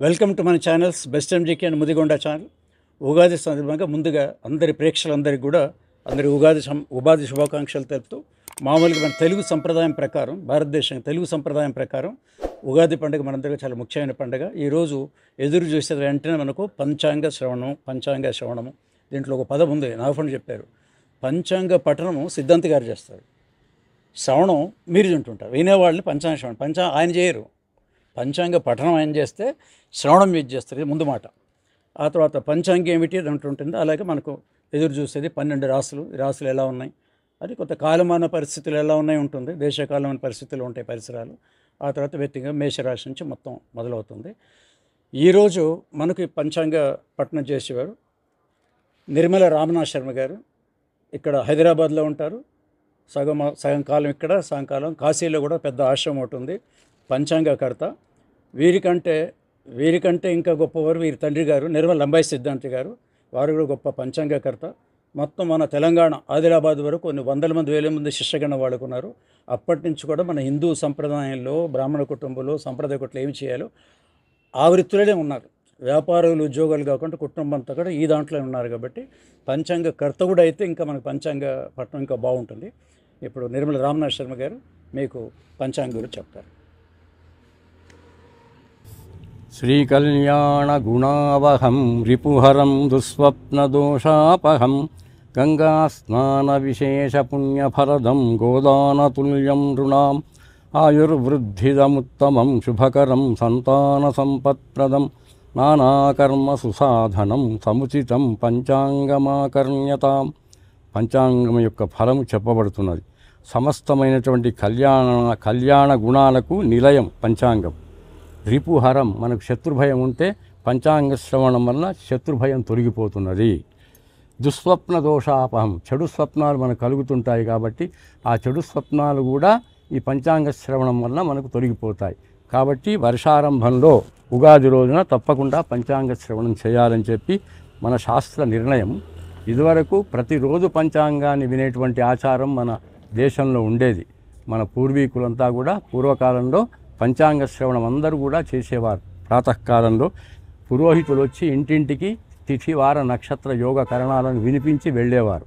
Welcome to మన channels best MGK and Mudigonda channel. Ugadi సందర్భంగా ముందుగా అందరి ప్రేక్షకులందరికీ కూడా అందరి ఉగాది శుభాకాంక్షలు తెలుపుతూ, మామూలుగా మన తెలుగు సంప్రదాయం ప్రకారం, భారతదేశం తెలుగు సంప్రదాయం ప్రకారం ఉగాది పండుగ మనందరికీ చాలా ముఖ్యమైన పండుగ. ఈరోజు ఎదురు చూసేది వెంటనే మనకు పంచాంగ శ్రవణము. దీంట్లో ఒక పదం ఉంది, నాగఫండి చెప్పారు. పంచాంగ పఠనము సిద్ధాంతి గారు చేస్తారు, శ్రవణం మీరు వింటుంటారు. వినేవాళ్ళని పంచాంగ శ్రవణం ఆయన చేయరు. పంచాంగ పఠనం ఆయన చేస్తే శ్రవణం మీరు చేస్తారు, ఇది ముందు మాట. ఆ తర్వాత పంచాంగం ఏమిటి అంటుంటుంది. అలాగే మనకు ఎదురు చూసేది 12 రాసులు. ఈ రాసులు ఎలా ఉన్నాయి, అది కొంత కాలమాన పరిస్థితులు ఎలా ఉన్నాయి ఉంటుంది, దేశకాలమైన పరిస్థితులు ఉంటాయి పరిసరాలు. ఆ తర్వాత వ్యక్తిగా మేషరాశి నుంచి మొత్తం మొదలవుతుంది. ఈరోజు మనకి పంచాంగ పఠనం చేసేవారు నిర్మల రామనాథ్ శర్మ గారు. ఇక్కడ హైదరాబాద్లో ఉంటారు. సగం కాలం ఇక్కడ, సాయంకాలం కాశీలో కూడా పెద్ద ఆశ్రమం ఉంటుంది, పంచాంగకర్త. వీరికంటే ఇంకా గొప్పవారు వీరి తండ్రి గారు నిర్మల లంబాయి సిద్ధాంతి గారు. వారు కూడా గొప్ప పంచాంగకర్త. మొత్తం మన తెలంగాణ ఆదిలాబాద్ వరకు కొన్ని వందల మంది, వేల మంది శిష్యగణ వాడుకున్నారు. అప్పటి నుంచి కూడా మన హిందూ సంప్రదాయంలో, బ్రాహ్మణ కుటుంబంలో, సంప్రదాయ కుటుంబంలో ఏమి చేయాలో ఆ వృత్తులనే ఉన్నారు. వ్యాపారులు, ఉద్యోగాలు కాకుండా కుటుంబం అంతా కూడా ఈ దాంట్లో ఉన్నారు. కాబట్టి పంచాంగకర్త కూడా అయితే ఇంకా మనకు పంచాంగ పట్టణం ఇంకా బాగుంటుంది. ఇప్పుడు నిర్మల రామనాథ్ శర్మ గారు మీకు పంచాంగ గురించి చెప్తారు. శ్రీకళ్యాణగుణావహం రిపుహరం దుస్వప్నదోషాపహం గంగాస్నానవిశేషపుణ్యఫలదం గోదానతుల్యం నృణాం ఆయుర్వృద్ధిదముత్తమం శుభకరం సంతానసంపత్ప్రదం నానాకర్మసుసాధనం సముచితం పంచాంగమాకర్ణ్యతాం. పంచాంగం యొక్క ఫలము చెప్పబడుతున్నది. సమస్తమైనటువంటి కళ్యాణ గుణాలకు నిలయం పంచాంగం. రిపుహరం, మనకు శత్రుభయం ఉంటే పంచాంగ శ్రవణం వల్ల శత్రుభయం తొలగిపోతున్నది. దుస్వప్న దోషాపహం, చెడు స్వప్నాలు మనకు కలుగుతుంటాయి కాబట్టి ఆ చెడు స్వప్నాలు కూడా ఈ పంచాంగ శ్రవణం వల్ల మనకు తొలగిపోతాయి. కాబట్టి వర్షారంభంలో ఉగాది రోజున తప్పకుండా పంచాంగ శ్రవణం చేయాలని చెప్పి మన శాస్త్ర నిర్ణయం. ఇదివరకు ప్రతిరోజు పంచాంగాన్ని వినేటువంటి ఆచారం మన దేశంలో ఉండేది. మన పూర్వీకులంతా కూడా పూర్వకాలంలో పంచాంగ శ్రవణం అందరూ కూడా చేసేవారు. ప్రాతకాలంలో పురోహితులు వచ్చి ఇంటింటికి తిథి, వార, నక్షత్ర, యోగ కరణాలను వినిపించి వెళ్ళేవారు.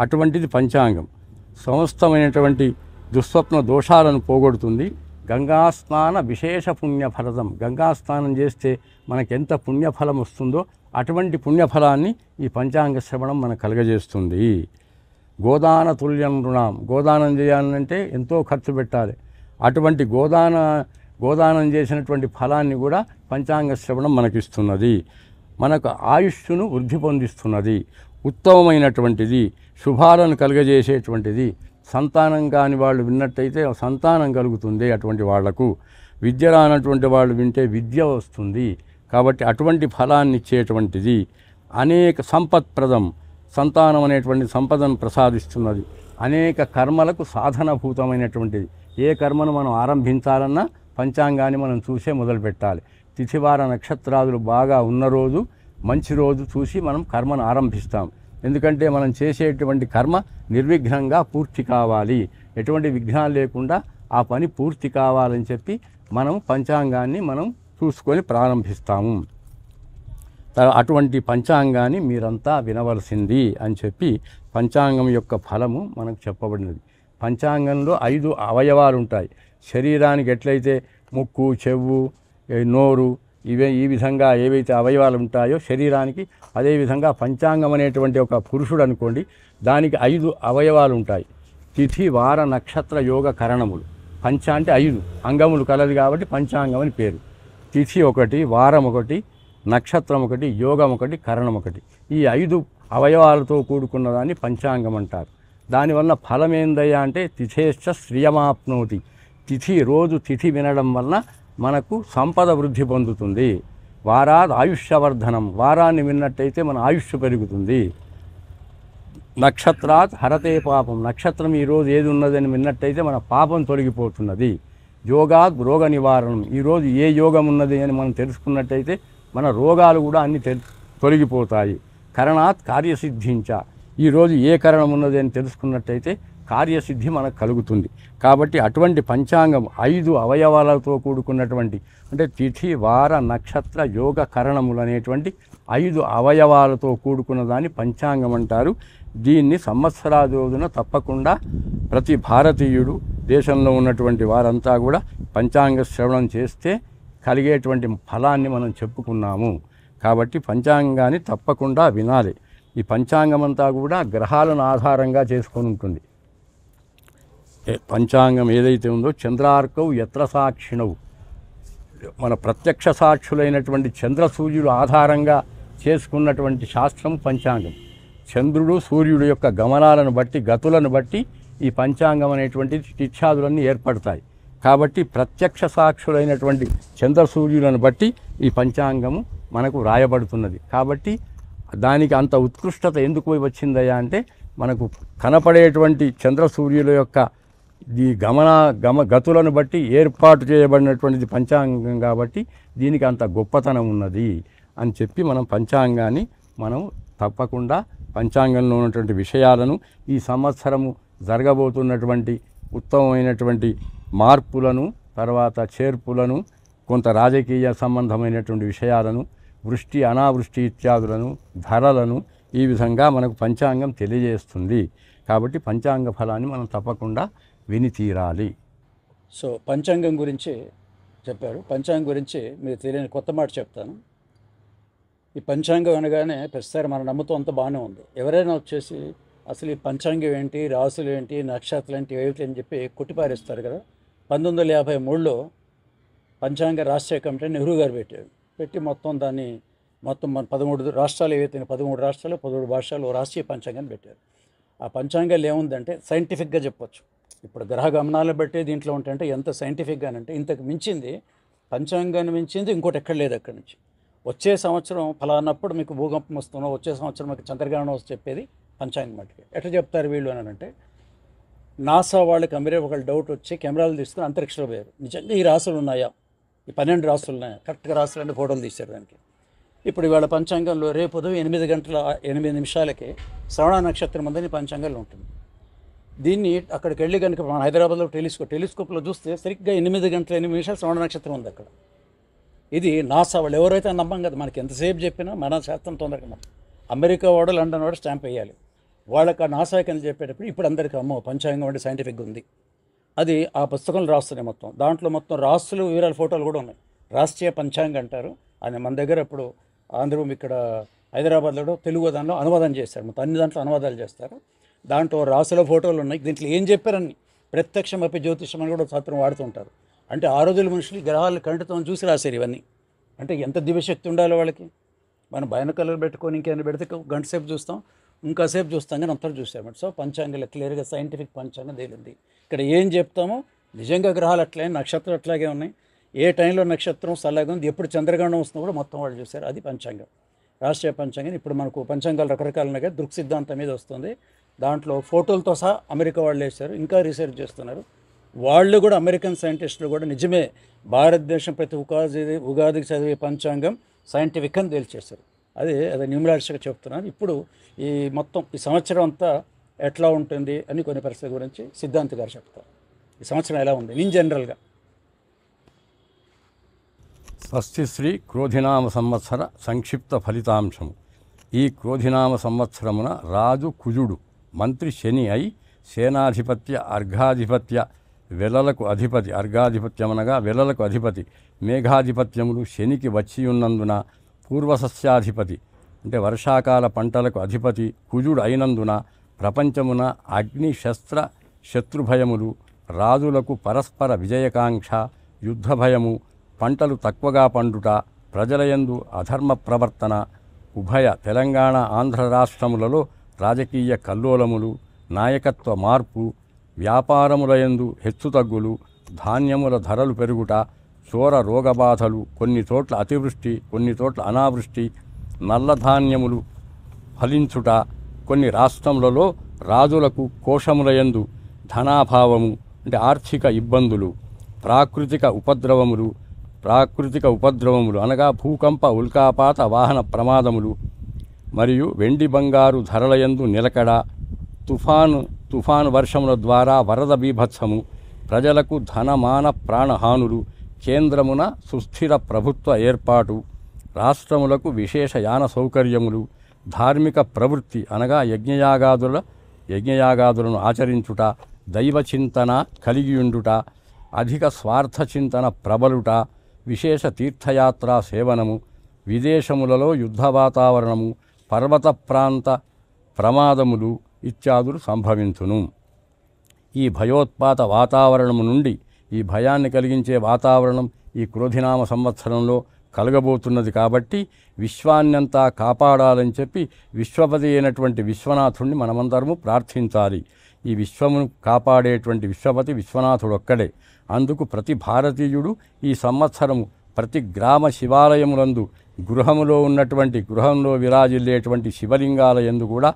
అటువంటిది పంచాంగం. సమస్తమైనటువంటి దుస్వప్న దోషాలను పోగొడుతుంది. గంగాస్నాన విశేష పుణ్యఫలదం, గంగాస్నానం చేస్తే మనకెంత పుణ్యఫలం వస్తుందో అటువంటి పుణ్యఫలాన్ని ఈ పంచాంగ శ్రవణం మనకు కలుగజేస్తుంది. గోదాన తుల్యం రుణాం, గోదానం చేయాలంటే ఎంతో ఖర్చు పెట్టాలి. అటువంటి గోదానం చేసినటువంటి ఫలాన్ని కూడా పంచాంగ శ్రవణం మనకిస్తున్నది. మనకు ఆయుష్ను వృద్ధి పొందిస్తున్నది. ఉత్తమమైనటువంటిది, శుభాలను కలుగజేసేటువంటిది. సంతానం కాని వాళ్ళు విన్నట్టయితే సంతానం కలుగుతుంది. అటువంటి వాళ్లకు విద్య రానటువంటి వాళ్ళు వింటే విద్య వస్తుంది. కాబట్టి అటువంటి ఫలాన్ని ఇచ్చేటువంటిది. అనేక సంపత్ప్రదం, సంతానం అనేటువంటి సంపదను ప్రసాదిస్తున్నది. అనేక కర్మలకు సాధనభూతమైనటువంటిది. ఏ కర్మను మనం ఆరంభించాలన్నా పంచాంగాన్ని మనం చూసే మొదలుపెట్టాలి. తిథివార నక్షత్రాదులు బాగా ఉన్న రోజు, మంచి రోజు చూసి మనం కర్మను ఆరంభిస్తాం. ఎందుకంటే మనం చేసేటువంటి కర్మ నిర్విఘ్నంగా పూర్తి కావాలి, ఎటువంటి విఘ్నాలు లేకుండా ఆ పని పూర్తి కావాలని చెప్పి మనం పంచాంగాన్ని మనం చూసుకొని ప్రారంభిస్తాము. అటువంటి పంచాంగాన్ని మీరంతా వినవలసింది అని చెప్పి పంచాంగం యొక్క ఫలము మనకు చెప్పబడినది. పంచాంగంలో 5 అవయవాలు ఉంటాయి. శరీరానికి ఎట్లయితే ముక్కు, చెవు, నోరు ఈ విధంగా ఏవైతే అవయవాలు ఉంటాయో శరీరానికి, అదేవిధంగా పంచాంగం అనేటువంటి ఒక పురుషుడు అనుకోండి, దానికి 5 అవయవాలు ఉంటాయి. తిథి, వార, నక్షత్ర, యోగ కరణములు. పంచ అంటే 5 అంగములు కలదు కాబట్టి పంచాంగం అని పేరు. తిథి ఒకటి, వారం ఒకటి, నక్షత్రం ఒకటి, యోగం ఒకటి, కరణం ఒకటి. ఈ 5 అవయవాలతో కూడుకున్న దాన్ని పంచాంగం అంటారు. దానివల్ల ఫలం ఏందయ్యా అంటే తిథేశ్చ శ్రియమాప్నోతి. రోజు తిథి వినడం వలన మనకు సంపద వృద్ధి పొందుతుంది. వారాద్ ఆయుష్యవర్ధనం, వారాన్ని విన్నట్టయితే మన ఆయుష్ పెరుగుతుంది. నక్షత్రాత్ హరతే పాపం, నక్షత్రం ఈరోజు ఏది ఉన్నదని విన్నట్టయితే మన పాపం తొలగిపోతున్నది. యోగాత్ రోగ నివారణం, ఈరోజు ఏ యోగం ఉన్నది అని మనం తెలుసుకున్నట్టయితే మన రోగాలు కూడా అన్ని తొలగిపోతాయి. కరణాత్ కార్యసిద్ధించ, ఈరోజు ఏ కరణం ఉన్నది అని తెలుసుకున్నట్టయితే కార్యసిద్ధి మనకు కలుగుతుంది. కాబట్టి అటువంటి పంచాంగం 5 అవయవాలతో కూడుకున్నటువంటి, అంటే తిథి వార నక్షత్ర యోగ కరణములు అనేటువంటి 5 అవయవాలతో కూడుకున్న దాన్ని పంచాంగం అంటారు. దీన్ని సంవత్సరాది రోజున తప్పకుండా ప్రతి భారతీయుడు, దేశంలో ఉన్నటువంటి వారంతా కూడా పంచాంగ శ్రవణం చేస్తే కలిగేటువంటి ఫలాన్ని మనం చెప్పుకున్నాము. కాబట్టి పంచాంగాన్ని తప్పకుండా వినాలి. ఈ పంచాంగం అంతా కూడా గ్రహాలను ఆధారంగా చేసుకొని ఉంటుంది. పంచాంగం ఏదైతే ఉందో చంద్రార్కవు యత్ర సాక్షిణవు, మన ప్రత్యక్ష సాక్షులైనటువంటి చంద్ర సూర్యుడు ఆధారంగా చేసుకున్నటువంటి శాస్త్రం పంచాంగం. చంద్రుడు సూర్యుడు యొక్క గమనాలను బట్టి, గతులను బట్టి ఈ పంచాంగం అనేటువంటి తిథ్యాదులన్నీ ఏర్పడతాయి. కాబట్టి ప్రత్యక్ష సాక్షులైనటువంటి చంద్ర సూర్యులను బట్టి ఈ పంచాంగము మనకు రాయబడుతున్నది. కాబట్టి దానికి అంత ఉత్కృష్టత ఎందుకు వచ్చిందయ్యా అంటే, మనకు కనపడేటువంటి చంద్ర సూర్యుల యొక్క ఈ గతులను బట్టి ఏర్పాటు చేయబడినటువంటిది పంచాంగం. కాబట్టి దీనికి అంత గొప్పతనం ఉన్నది అని చెప్పి మనం పంచాంగాన్ని మనం తప్పకుండా పంచాంగంలో ఉన్నటువంటి విషయాలను, ఈ సంవత్సరము జరగబోతున్నటువంటి ఉత్తమమైనటువంటి మార్పులను, తర్వాత చేర్పులను, కొంత రాజకీయ సంబంధమైనటువంటి విషయాలను, వృష్టి అనావృష్టి ఇత్యాదులను, ధరలను, ఈ విధంగా మనకు పంచాంగం తెలియజేస్తుంది. కాబట్టి పంచాంగ ఫలాన్ని మనం తప్పకుండా విని తీరాలి. సో పంచాంగం గురించి చెప్పారు. పంచాంగం గురించి మీరు తెలియని కొత్త మాట చెప్తాను. ఈ పంచాంగం అనగానే ప్రతిసారి మన నమ్మకం అంతా బాగానే ఉంది. ఎవరైనా వచ్చేసి అసలు ఈ పంచాంగం ఏంటి, రాసులు ఏంటి, నక్షత్రాలు ఏంటి, ఏమిటి అని చెప్పి కొట్టిపారేస్తారు కదా. 1953లో పంచాంగ రాష్ట్రీయ కమిటీ నెహ్రూ గారు పెట్టి మొత్తం దాన్ని మన 13 రాష్ట్రాలు ఏవైతే 13 రాష్ట్రాలు 17 భాషల్లో రాష్ట్రీయ పంచాంగాన్ని పెట్టారు. ఆ పంచాంగాలు ఏముందంటే సైంటిఫిక్గా చెప్పొచ్చు. ఇప్పుడు గ్రహ గమనాలను బట్టి దీంట్లో ఉంటే ఎంత సైంటిఫిక్గానంటే ఇంతకు మించింది, పంచాంగాన్ని మించింది ఇంకోటి ఎక్కడ లేదు. అక్కడి నుంచి వచ్చే సంవత్సరం ఫలానప్పుడు మీకు భూకంపం వస్తుందో, వచ్చే సంవత్సరం మీకు చంద్రగ్రహణం వస్తే చెప్పేది పంచాంగం మట్టుకి. ఎట్లా చెప్తారు వీళ్ళు అని అంటే, నాసా వాళ్ళకి ఒక డౌట్ వచ్చి కెమెరాలు తీసుకుని అంతరిక్షంలో పోయారు. నిజంగా ఈ రాసులు ఉన్నాయా, ఈ 12 రాసులు ఉన్నాయా, కరెక్ట్గా రాసులు అంటే ఫోటోలు తీశారు దానికి. ఇప్పుడు ఇవాళ పంచాంగంలో రేపు ఉదయం 8 గంటల 8 నిమిషాలకి శ్రవణ నక్షత్రం ఉందని పంచాంగంలో ఉంటుంది. దీన్ని అక్కడికి వెళ్ళి కనుక మన హైదరాబాద్లో టెలిస్కోప్లో చూస్తే సరిగ్గా 8 గంటల 8 నిమిషాలు శ్రవణ నక్షత్రం ఉంది అక్కడ. ఇది నాసా వాళ్ళు, ఎవరైతే నమ్మం కదా, మనకి ఎంతసేపు చెప్పినా మన శాస్త్రం తొందరగా నమ్మం. అమెరికా వాడు, లండన్ వాడు స్టాంప్ వేయాలి. వాళ్ళకి ఆ నాసా కింద చెప్పేటప్పుడు ఇప్పుడు అందరికీ అమ్మో పంచాంగం అంటే సైంటిఫిక్గా ఉంది. అది ఆ పుస్తకంలో రాస్తున్నాయి మొత్తం. దాంట్లో మొత్తం రాసులు వివరాల ఫోటోలు కూడా ఉన్నాయి. రాష్ట్రీయ పంచాంగం అంటారు. అది మన దగ్గర ఇప్పుడు ఆంధ్రభూమి ఇక్కడ హైదరాబాద్లో తెలుగు దానిలో అనువాదం చేస్తారు. మొత్తం అన్ని దాంట్లో అనువాదాలు చేస్తారు. దాంట్లో రాసుల ఫోటోలు ఉన్నాయి. దీంట్లో ఏం చెప్పారని ప్రత్యక్షం అప్పి జ్యోతిషం అని కూడా శాస్త్రం వాడుతుంటారు. అంటే ఆ రోజుల మనుషులు గ్రహాలు కంటితో చూసి రాశారు ఇవన్నీ. అంటే ఎంత దివ్యశక్తి ఉండాలి వాళ్ళకి. మనం బైనాక్యులర్ పెట్టుకొని ఇంకేమైనా పెడితే గంట సేపు చూస్తాం, ఇంకాసేపు చూస్తాం, కానీ అంతా చూసామన్నమాట. సో పంచాంగాలు క్లియర్గా సైంటిఫిక్ పంచాంగం తేలింది. ఇక్కడ ఏం చెప్తామో నిజంగా గ్రహాలు అట్లే, నక్షత్రాలు అట్లాగే ఉన్నాయి. ఏ టైంలో నక్షత్రం సల్లగా ఉంది, ఎప్పుడు చంద్రగ్రహణం వస్తుందో కూడా మొత్తం వాళ్ళు చూశారు. అది పంచాంగం, రాష్ట్రీయ పంచాంగం. ఇప్పుడు మనకు పంచాంగాలు రకరకాలు ఉన్నాయి కదా, దృక్ సిద్ధాంతం మీద వస్తుంది. దాంట్లో ఫోటోలతో సహా అమెరికా వాళ్ళు వేశారు, ఇంకా రీసెర్చ్ చేస్తున్నారు. వాళ్ళు కూడా అమెరికన్ సైంటిస్టులు కూడా నిజమే భారతదేశం ప్రతి ఉగాదికి చదివే పంచాంగం సైంటిఫిక్ అని తేల్చేశారు. అది న్యూమరాలజీగా చెప్తున్నాను. ఇప్పుడు ఈ మొత్తం ఈ సంవత్సరం అంతా ఎట్లా ఉంటుంది అని కొన్ని పరిస్థితుల గురించి సిద్ధాంతి గారు చెప్తారు. ఈ సంవత్సరం ఎలా ఉంది ఇన్ జనరల్గా. స్వస్తి శ్రీ క్రోధినామ సంవత్సర సంక్షిప్త ఫలితాంశము. ఈ క్రోధినామ సంవత్సరమున రాజు కుజుడు మంత్రి శని అయి సేనాధిపత్య అర్ఘాధిపత్య వెలలకు అధిపతి, అర్ఘాధిపత్యమనగా వెలలకు అధిపతి, మేఘాధిపత్యములు శనికి వచ్చి ఉన్నందున పూర్వసస్యాధిపతి అంటే వర్షాకాల పంటలకు అధిపతి కుజుడు అయినందున ప్రపంచమున అగ్ని శస్త్ర శత్రుభయములు, రాజులకు పరస్పర విజయకాంక్ష, యుద్ధ భయము, పంటలు తక్కువగా పండుట, ప్రజలయందు అధర్మ ప్రవర్తన, ఉభయ తెలంగాణ ఆంధ్ర రాష్ట్రములలో రాజకీయ కల్లోలములు, నాయకత్వ మార్పు, వ్యాపారములయందు హెచ్చుతగ్గులు, ధాన్యముల ధరలు పెరుగుట, చోర రోగబాధలు, కొన్ని చోట్ల అతివృష్టి, కొన్ని చోట్ల అనావృష్టి, నల్లధాన్యములు ఫలించుట, కొన్ని రాష్ట్రములలో రాజులకు కోశములయందు ధనాభావము అంటే ఆర్థిక ఇబ్బందులు, ప్రాకృతిక ఉపద్రవములు అనగా భూకంప, ఉల్కాపాత, వాహన ప్రమాదములు, మరియు వెండి బంగారు ధరలయందు నిలకడ, తుఫాను వర్షముల ద్వారా వరద బీభత్సము, ప్రజలకు ధనమాన ప్రాణహానులు, కేంద్రమున సుస్థిర ప్రభుత్వ ఏర్పాటు, రాష్ట్రములకు విశేష యాన సౌకర్యములు, ధార్మిక ప్రవృత్తి అనగా యజ్ఞయాగాదులను ఆచరించుట, దైవచింతన కలిగియుండుట, అధిక స్వార్థ చింతన ప్రబలుట, విశేష తీర్థయాత్రా సేవనము, విదేశములలో యుద్ధ వాతావరణము, పర్వత ప్రాంత ప్రమాదములు ఇత్యాదులు సంభవించును. ఈ భయోత్పాత వాతావరణము నుండి, ఈ భయాన్ని కలిగించే వాతావరణం ఈ క్రోధినామ సంవత్సరంలో కలగబోతున్నది కాబట్టి విశ్వాన్నంతా కాపాడాలని చెప్పి విశ్వపతి అయినటువంటి విశ్వనాథుడిని మనమందరము ప్రార్థించాలి. ఈ విశ్వమును కాపాడేటువంటి విశ్వపతి విశ్వనాథుడు ఒక్కడే. అందుకు ప్రతి భారతీయుడు ఈ సంవత్సరము ప్రతి గ్రామ శివాలయములందు గృహంలో విరాజిల్లేటువంటి శివలింగాల యందు కూడా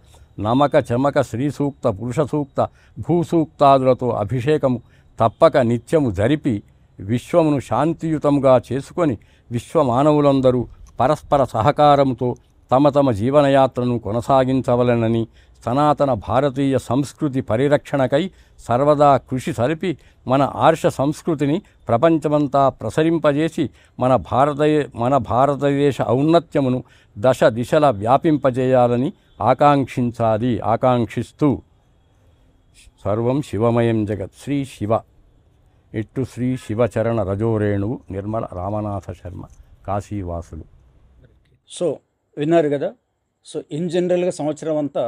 నమక చమక శ్రీసూక్త పురుష సూక్త భూసూక్తాదులతో అభిషేకము తప్పక నిత్యము జరిపి విశ్వమును శాంతియుతముగా చేసుకొని విశ్వమానవులందరూ పరస్పర సహకారంతో తమ తమ జీవనయాత్రను కొనసాగించవలెనని, సనాతన భారతీయ సంస్కృతి పరిరక్షణకై సర్వదా కృషి సలిపి మన ఆర్ష సంస్కృతిని ప్రపంచమంతా ప్రసరింపజేసి మన భారతదేశ ఔన్నత్యమును దశ దిశల వ్యాపింపజేయాలని ఆకాంక్షిస్తూ సర్వం శివమయం జగత్ శ్రీ శివ. ఇట్టు శ్రీ శివచరణ రజోరేణువు నిర్మల రామనాథ శర్మ, కాశీవాసులు. సో విన్నారు కదా. సో ఇన్ జనరల్గా సంవత్సరం అంతా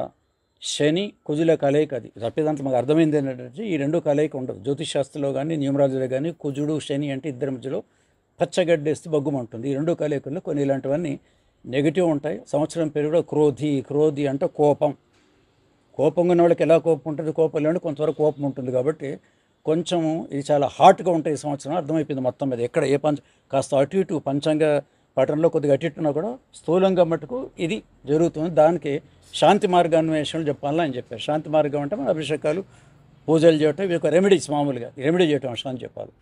శని కుజుల కలయిక, అది తప్పేదాంట్లో మాకు అర్థమైంది ఏంటంటే ఈ రెండు కలయిక ఉండదు. జ్యోతిష్ శాస్త్రంలో కానీ న్యూమరాలజీలో కానీ కుజుడు శని అంటే ఇద్దరి మధ్యలో పచ్చగడ్డేస్తే బగ్గుమంటుంది. ఈ రెండు కలయికల్లో కొన్ని ఇలాంటివన్నీ నెగిటివ్ ఉంటాయి. సంవత్సరం పేరు కూడా క్రోధి అంటే కోపంగా ఉన్న వాళ్ళకి ఎలా కోపం ఉంటుంది, కోపం లేని కొంతవరకు కోపం ఉంటుంది. కాబట్టి కొంచెం ఇది చాలా హాట్గా ఉంటాయి ఈ సంవత్సరం. అర్థమైపోయింది మొత్తం మీద. ఎక్కడ ఏ కాస్త అటు ఇటు పంచాంగ పఠనంలో కొద్దిగా అటు ఇటున్నా కూడా స్థూలంగా మటుకు ఇది జరుగుతుంది. దానికి శాంతి మార్గాన్వేషణలు చెప్పాలని అని చెప్పారు. శాంతి మార్గం అంటే మన అభిషేకాలు, పూజలు చేయటం, ఇవి ఒక రెమెడీస్, మామూలుగా రెమెడీ చేయటం అవసరం అని చెప్పాలి.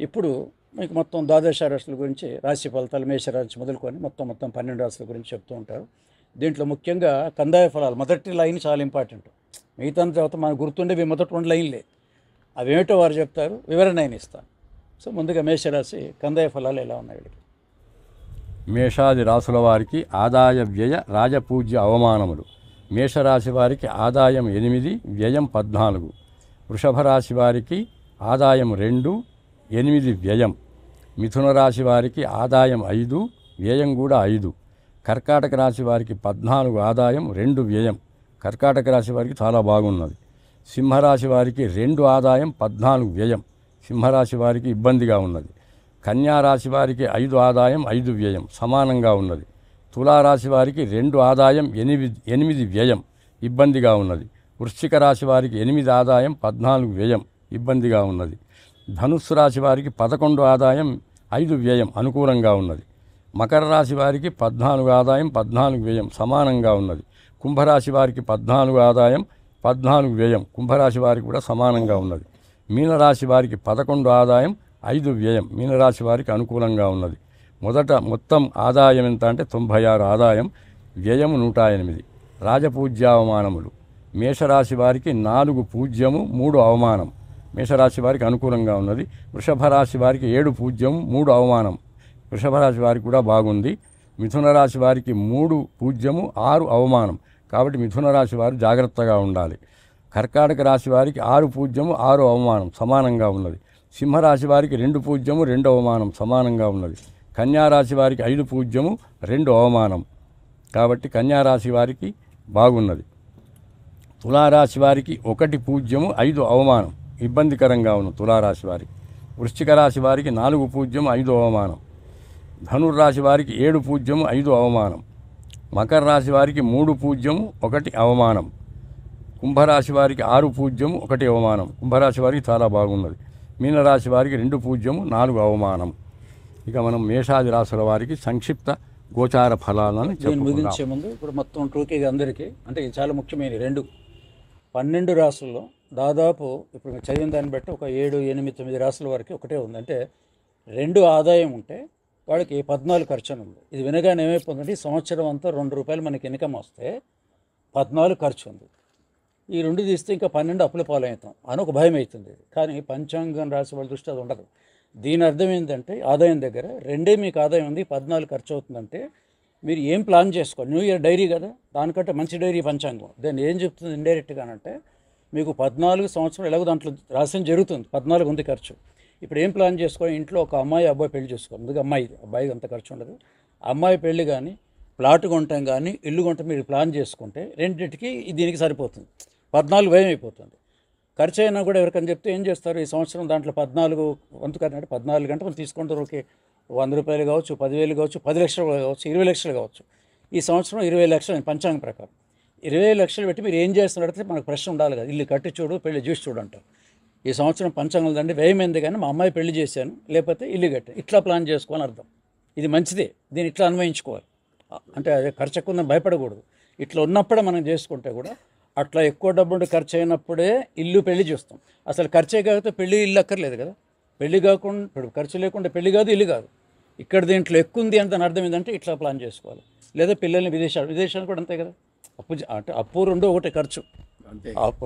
ఇప్పుడు మీకు మొత్తం ద్వాదశ రాశుల గురించి, రాశి ఫలితాలు మేషరాశి మొదలుకొని మొత్తం 12 రాశుల గురించి చెప్తూ ఉంటారు. దీంట్లో ముఖ్యంగా కందాయ ఫలాలు మొదటి లైన్ చాలా ఇంపార్టెంట్. మిగతా తర్వాత మనకు గుర్తుండేవి మొదటి 2 లైన్లే. అవేమిటో వారు చెప్తారు, వివరణ నేను ఇస్తాను. సో ముందుగా మేషరాశి కందాయ ఫలాలు ఎలా ఉన్నాయి? మేషాది రాశుల వారికి ఆదాయ వ్యయ రాజపూజ్య అవమానములు. మేషరాశి వారికి ఆదాయం 8, వ్యయం 14. వృషభ రాశి వారికి ఆదాయం 2, 8 వ్యయం. మిథున రాశి వారికి ఆదాయం 5, వ్యయం కూడా 5. కర్కాటక రాశి వారికి 14 ఆదాయం, 2 వ్యయం. కర్కాటక రాశి వారికి చాలా బాగున్నది. సింహరాశి వారికి 2 ఆదాయం, 14 వ్యయం. సింహరాశి వారికి ఇబ్బందిగా ఉన్నది. కన్యారాశి వారికి 5 ఆదాయం, 5 వ్యయం, సమానంగా ఉన్నది. తులారాశి వారికి 2 ఆదాయం, 8 వ్యయం, ఇబ్బందిగా ఉన్నది. వృశ్చిక రాశి వారికి 8 ఆదాయం, 14 వ్యయం, ఇబ్బందిగా ఉన్నది. ధనుస్సు రాశి వారికి 11 ఆదాయం, 5 వ్యయం, అనుకూలంగా ఉన్నది. మకర రాశి వారికి 14 ఆదాయం, 14 వ్యయం, సమానంగా ఉన్నది. కుంభరాశి వారికి 14 ఆదాయం, 14 వ్యయం, కుంభరాశి వారికి కూడా సమానంగా ఉన్నది. మీనరాశి వారికి 11 ఆదాయం, 5 వ్యయం, మీనరాశి వారికి అనుకూలంగా ఉన్నది. మొత్తం ఆదాయం ఎంత అంటే 96 ఆదాయం, వ్యయం 108. రాజపూజ్యావమానములు. మేషరాశి వారికి 4 పూజ్యము, 3 అవమానం, మేషరాశి వారికి అనుకూలంగా ఉన్నది. వృషభ రాశి వారికి 7 పూజ్యము, 3 అవమానం, వృషభ రాశి వారికి కూడా బాగుంది. మిథున రాశి వారికి 3 పూజ్యము, 6 అవమానం, కాబట్టి మిథున రాశి వారు జాగ్రత్తగా ఉండాలి. కర్కాటక రాశి వారికి 6 పూజ్యము, 6 అవమానం, సమానంగా ఉన్నది. సింహరాశి వారికి 2 పూజ్యము, 2 అవమానం, సమానంగా ఉన్నది. కన్యారాశి వారికి 5 పూజ్యము, 2 అవమానం, కాబట్టి కన్యారాశి వారికి బాగున్నది. తులారాశి వారికి 1 పూజ్యము, 5 అవమానం, ఇబ్బందికరంగా ఉన్న తులారాశి వారికి. వృశ్చిక రాశి వారికి 4 పూజ్యము, 5 అవమానం. ధనుర్రాశి వారికి 7 పూజ్యము, 5 అవమానం. మకర రాశి వారికి 3 పూజ్యము, 1 అవమానం. కుంభరాశి వారికి 6 పూజ్యము, 1 అవమానం, కుంభరాశి వారికి చాలా బాగున్నది. మీనరాశి వారికి 2 పూజ్యము, 4 అవమానం. ఇక మనం మేషాది రాశుల వారికి సంక్షిప్త గోచార ఫలాలను ముగించే ముందు ఇప్పుడు మొత్తం టూకీగా అందరికీ అంటే ఇది చాలా ముఖ్యమైన 12 రాశుల్లో దాదాపు ఇప్పుడు మీరు చదివిన దాన్ని బట్టి ఒక 7, 8, 9 రాశుల వరకు ఒకటే ఉంది. అంటే 2 ఆదాయం ఉంటే వాడికి 14 ఖర్చు అని ఉంది. ఇది వినగానే ఏమైపోతుందంటే ఈ సంవత్సరం అంతా 2 రూపాయలు మనకి ఇన్కమ్ వస్తే 14 ఖర్చు ఉంది. ఈ 2 తీస్తే ఇంకా 12 అప్పుల పాలవుతాం అని ఒక భయం అవుతుంది. కానీ పంచాంగం రాసి వాళ్ళ దృష్టి అది ఉండదు. దీని అర్థం ఏంటంటే ఆదాయం దగ్గర 2 మీకు ఆదాయం ఉంది, 14 ఖర్చు అవుతుందంటే మీరు ఏం ప్లాన్ చేసుకోవాలి. న్యూ ఇయర్ డైరీ కదా, దానికంటే మంచి డైరీ పంచాంగం. దాన్ని ఏం చెప్తుంది ఇండైరెక్ట్గానంటే మీకు 14 సంవత్సరాలు ఎలాగో దాంట్లో రాసిన జరుగుతుంది, 14 ఉంది ఖర్చు. ఇప్పుడు ఏం ప్లాన్ చేసుకోవాలి, ఇంట్లో ఒక అమ్మాయి అబ్బాయి పెళ్లి చేసుకోవాలి. ముందుగా అబ్బాయికి అంత ఖర్చు ఉండదు. అమ్మాయి పెళ్లి కానీ ప్లాట్ కొనటం కానీ ఇల్లు కొనటం మీరు ప్లాన్ చేసుకుంటే రెండింటికి దీనికి సరిపోతుంది, 14 వ్యయం అయిపోతుంది. ఖర్చు అయినా కూడా ఎవరికైనా చెప్తే ఏం చేస్తారు, ఈ సంవత్సరం దాంట్లో 14 వంతు అంటే 14 గంటలు తీసుకుంటారు. ఓకే, 100 రూపాయలు కావచ్చు, 10,000 కావచ్చు, 10 లక్షలు కావచ్చు, 20 లక్షలు కావచ్చు. ఈ సంవత్సరం 20 లక్షలు పంచాంగం ప్రకారం 20 లక్షలు పెట్టి మీరు ఏం చేస్తున్నారంటే మనకు ప్రశ్న ఉండాలి కదా, ఇల్లు కట్టి చూడు పెళ్లి చూసి చూడు అంటారు. ఈ సంవత్సరం పంచాంగం దండి వ్యయం ఏంది కానీ మా అమ్మాయి పెళ్లి చేశాను, లేకపోతే ఇల్లు కట్టాను, ఇట్లా ప్లాన్ చేసుకోవాలని అర్థం. ఇది మంచిదే, దీన్ని ఇట్లా అన్వయించుకోవాలి. అంటే అదే ఖర్చు ఎక్కువ భయపడకూడదు. ఇట్లా ఉన్నప్పుడే మనం చేసుకుంటే కూడా అట్లా ఎక్కువ డబ్బు ఖర్చు అయినప్పుడే ఇల్లు పెళ్లి చూస్తాం. అసలు ఖర్చే కాకపోతే పెళ్లి ఇల్లు అక్కర్లేదు కదా. పెళ్లి కాకుండా ఇప్పుడు ఖర్చు లేకుండా పెళ్లి కాదు ఇల్లు కాదు. ఇక్కడ దీంట్లో ఎక్కువ ఉంది అని దాని అర్థం ఏంటంటే ఇట్లా ప్లాన్ చేసుకోవాలి. లేదా పిల్లల్ని విదేశాలు కూడా అంతే కదా. అంటే అప్పు 2 ఒకటే ఖర్చు,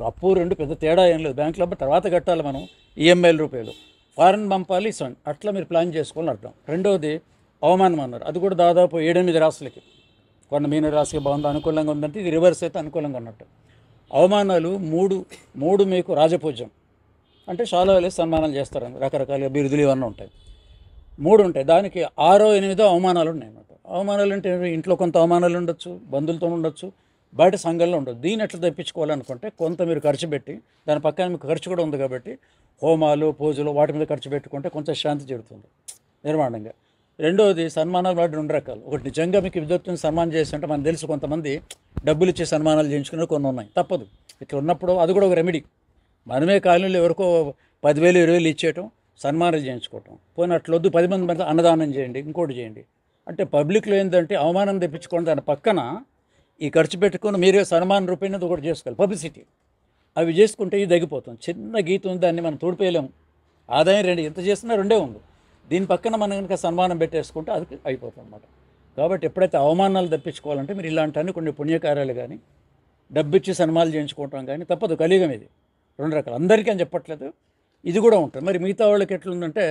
అప్పు 2 పెద్ద తేడా ఏం లేదు. బ్యాంకులో తర్వాత కట్టాలి మనం ఈఎంఐల రూపాయలు, ఫారెన్ పంపాలి ఇస్తాం. అట్లా మీరు ప్లాన్ చేసుకోవాలని అర్థం. రెండవది అవమానం అన్నారు, అది కూడా దాదాపు 7-8 రాసులకి. కొన్ని మీన రాశికి బాగుంది అనుకూలంగా ఉందంటే ఇది రివర్స్ అయితే అనుకూలంగా ఉన్నట్టు. అవమానాలు 3 మీకు రాజపూజ్యం అంటే చాలా వేళ సన్మానాలు చేస్తారు, రకరకాల బిరుదులు ఇవన్నీ ఉంటాయి. 3 ఉంటాయి, దానికి 6వ 8వ అవమానాలు ఉన్నాయి అన్నమాట. అవమానాలు అంటే ఇంట్లో కొంత అవమానాలు ఉండొచ్చు, బంధువులతో ఉండొచ్చు, బయట సంఘంలో ఉండొచ్చు. దీన్ని ఎట్లా తెప్పించుకోవాలనుకుంటే కొంత మీరు ఖర్చు పెట్టి, దాని పక్కన మీకు ఖర్చు కూడా ఉంది కాబట్టి హోమాలు పూజలు వాటి మీద ఖర్చు పెట్టుకుంటే కొంచెం శాంతి జరుగుతుంది నిర్మాణంగా. రెండవది సన్మానాలు వాటి 2 రకాలు. ఒకటి నిజంగా మీకు విద్యుత్తుని సన్మానం చేస్తుంటే మనకు తెలుసు, కొంతమంది డబ్బులు ఇచ్చే సన్మానాలు చేయించుకునే కొన్ని ఉన్నాయి, తప్పదు. ఇట్లా ఉన్నప్పుడు అది కూడా ఒక రెమెడీ. మనమే కాలనీలో ఎవరికో 10,000 20,000 ఇచ్చేయటం, సన్మానాలు చేయించుకోవటం. పోయిన అట్లొద్దు, 10 మంది అన్నదానం చేయండి, ఇంకోటి చేయండి అంటే పబ్లిక్లో ఏంటంటే అవమానం తెప్పించుకోండి. దాని పక్కన ఈ ఖర్చు పెట్టుకుని మీరే సన్మాన రూపాయన ఒకటి చేసుకోవాలి, పబ్లిసిటీ. అవి చేసుకుంటే ఇది తగ్గిపోతుంది. చిన్న గీత ఉంది, దాన్ని మనం తోడిపోయలేము. ఆదాయం 2 ఎంత చేసినా 2 ఉంది. దీని పక్కన మనం కనుక సన్మానం పెట్టేసుకుంటే అది అయిపోతుంది అన్నమాట. కాబట్టి ఎప్పుడైతే అవమానాలు తప్పించుకోవాలంటే మీరు ఇలాంటి కొన్ని పుణ్యకార్యాలు కానీ డబ్బు ఇచ్చి సన్మానాలు చేయించుకోవటం కానీ తప్పదు. కలియుగం ఇది 2 రకాలు, అందరికీ అని చెప్పట్లేదు, ఇది కూడా ఉంటుంది. మరి మిగతా వాళ్ళకి ఎట్లుందంటే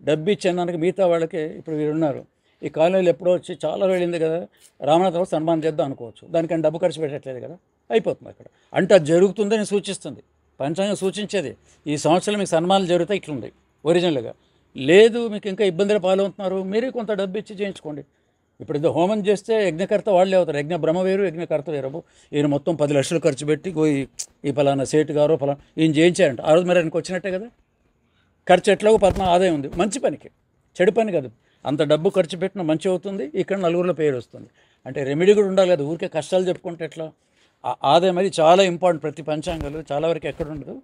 డబ్బు ఇచ్చేదానికి మిగతా వాళ్ళకి ఇప్పుడు వీరు ఉన్నారు, ఈ కాలనీలో ఎప్పుడో వచ్చి చాలా వెళ్ళింది కదా, రామనాథరావు సన్మానం చేద్దాం అనుకోవచ్చు, దానికని డబ్బు ఖర్చు పెట్టట్లేదు కదా, అయిపోతుంది అక్కడ. అంటే అది జరుగుతుందని సూచిస్తుంది పంచాంగం, సూచించేది ఈ సంవత్సరం మీకు సన్మానాలు జరుగుతాయి ఇట్లుంది ఒరిజినల్గా. లేదు మీకు ఇంకా ఇబ్బందులు పాలవుతున్నారు, మీరే కొంత డబ్బు ఇచ్చి చేయించుకోండి. ఇప్పుడు ఇది హోమం చేస్తే యజ్ఞకర్త వాళ్ళే అవుతారు, యజ్ఞ బ్రహ్మ వేరు యజ్ఞకర్త వేరు. ఈయన మొత్తం 10 లక్షలు ఖర్చు పెట్టి ఈ ఫలానా సేటు గారో ఫలానా ఈయన చేయించారంట, ఆ రోజు మరి ఆయనకు వచ్చినట్టే కదా. ఖర్చు ఎట్లాగో 14 ఆదాయం ఉంది, మంచి పనికి, చెడు పని కాదు. అంత డబ్బు ఖర్చు పెట్టిన మంచి అవుతుంది, ఇక్కడ నలుగురిలో పేరు వస్తుంది. అంటే రెమెడీ కూడా ఉండాలి కదా, ఊరికే కష్టాలు చెప్పుకుంటే ఎట్లా. ఆదాయం అది చాలా ఇంపార్టెంట్, ప్రతి పంచాంగాలు చాలా వరకు ఎక్కడ ఉండదు.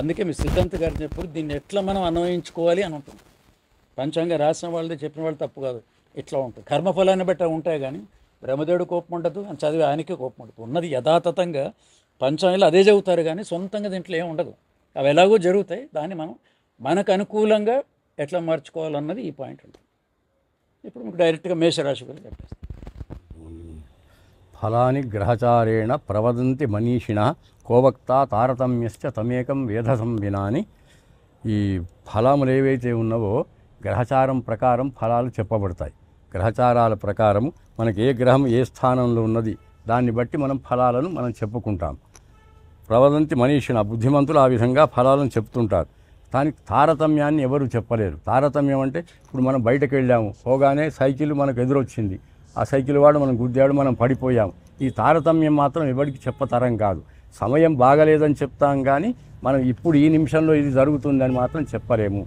అందుకే మీ సిద్ధాంత్ గారు చెప్పారు దీన్ని ఎట్లా మనం అన్వయించుకోవాలి అని ఉంటుంది. పంచాంగం రాసిన వాళ్ళది చెప్పిన వాళ్ళు తప్పు కాదు, ఇట్లా ఉంటుంది. కర్మఫలాన్ని బట్టి ఉంటాయి కానీ బ్రహ్మదేవుడు కోపం ఉండదు, అని చదివి ఆయనకే కోపం ఉండదు. ఉన్నది యథాతథంగా పంచాంగాలు అదే చదువుతారు కానీ సొంతంగా దీంట్లో ఏమి ఉండదు. అవి ఎలాగో జరుగుతాయి, దాన్ని మనం మనకు అనుకూలంగా ఎట్లా మార్చుకోవాలన్నది ఈ పాయింట్ ఉంటుంది. ఇప్పుడు మీకు డైరెక్ట్గా మేషరాశి గురించి చెప్పేస్తాను. ఫలాని గ్రహచారేణ ప్రవదంతి మనీషిణ కోవక్త తారతమ్యశ్చ తమేకం వేధసం వినాని. ఈ ఫలములు ఏవైతే ఉన్నావో గ్రహచారం ప్రకారం ఫలాలు చెప్పబడతాయి. గ్రహచారాల ప్రకారం మనకి ఏ గ్రహం ఏ స్థానంలో ఉన్నది దాన్ని బట్టి మనం ఫలాలను మనం చెప్పుకుంటాం. ప్రవదంతి మనీషిణ, బుద్ధిమంతులు ఆ విధంగా ఫలాలను చెప్తుంటారు. దానికి తారతమ్యాన్ని ఎవరు చెప్పలేరు. తారతమ్యం అంటే ఇప్పుడు మనం బయటకు వెళ్ళాము, పోగానే సైకిల్ మనకు ఎదురొచ్చింది, ఆ సైకిల్ వాడు మనం గుద్దాడు, మనం పడిపోయాము. ఈ తారతమ్యం మాత్రం ఎవరికి చెప్పతరం కాదు. సమయం బాగలేదని చెప్తాం కానీ మనం ఇప్పుడు ఈ నిమిషంలో ఇది జరుగుతుందని మాత్రం చెప్పలేము.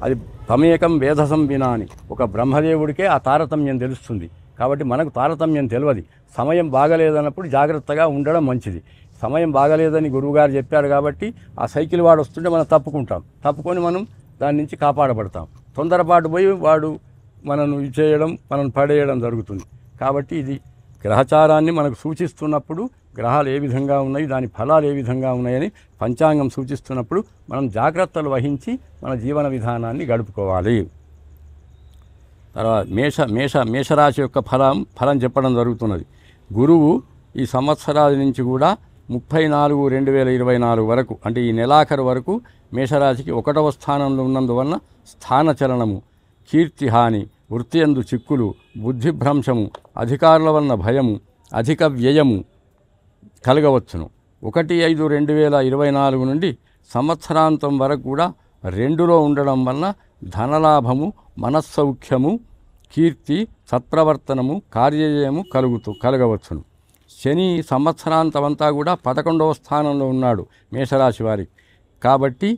అది తమేకం వేధసం వినాని, ఒక బ్రహ్మదేవుడికే ఆ తారతమ్యం తెలుస్తుంది. కాబట్టి మనకు తారతమ్యం తెలియదు. సమయం బాగలేదన్నప్పుడు జాగ్రత్తగా ఉండడం మంచిది. సమయం బాగలేదని గురువుగారు చెప్పారు కాబట్టి ఆ సైకిల్ వాడు వస్తుంటే మనం తప్పుకొని మనం దాని నుంచి కాపాడబడతాం. తొందరపాటు పోయి వాడు మనను చేయడం, మనను పడేయడం జరుగుతుంది. కాబట్టి ఇది గ్రహచారాన్ని మనకు సూచిస్తున్నప్పుడు గ్రహాలు ఏ విధంగా ఉన్నాయి, దాని ఫలాలు ఏ విధంగా ఉన్నాయని పంచాంగం సూచిస్తున్నప్పుడు మనం జాగ్రత్తలు వహించి మన జీవన విధానాన్ని గడుపుకోవాలి. తర్వాత మేషరాశి యొక్క ఫలం చెప్పడం జరుగుతున్నది. గురువు ఈ సంవత్సరాల నుంచి కూడా 34/2024 వరకు అంటే ఈ నెలాఖరు వరకు మేషరాశికి 1వ స్థానంలో ఉన్నందువలన స్థానచలనము, కీర్తిహాని, వృత్తియందు చిక్కులు, బుద్ధిభ్రంశము, అధికారుల వలన భయము, అధిక వ్యయము కలగవచ్చును. 1/5/2024 నుండి సంవత్సరాంతం వరకు కూడా 2లో ఉండడం వలన ధనలాభము, మనస్సౌఖ్యము, కీర్తి, సత్ప్రవర్తనము, కార్యజయము కలగవచ్చును. శని సంవత్సరాంతమంతా కూడా 11వ స్థానంలో ఉన్నాడు మేషరాశి వారికి. కాబట్టి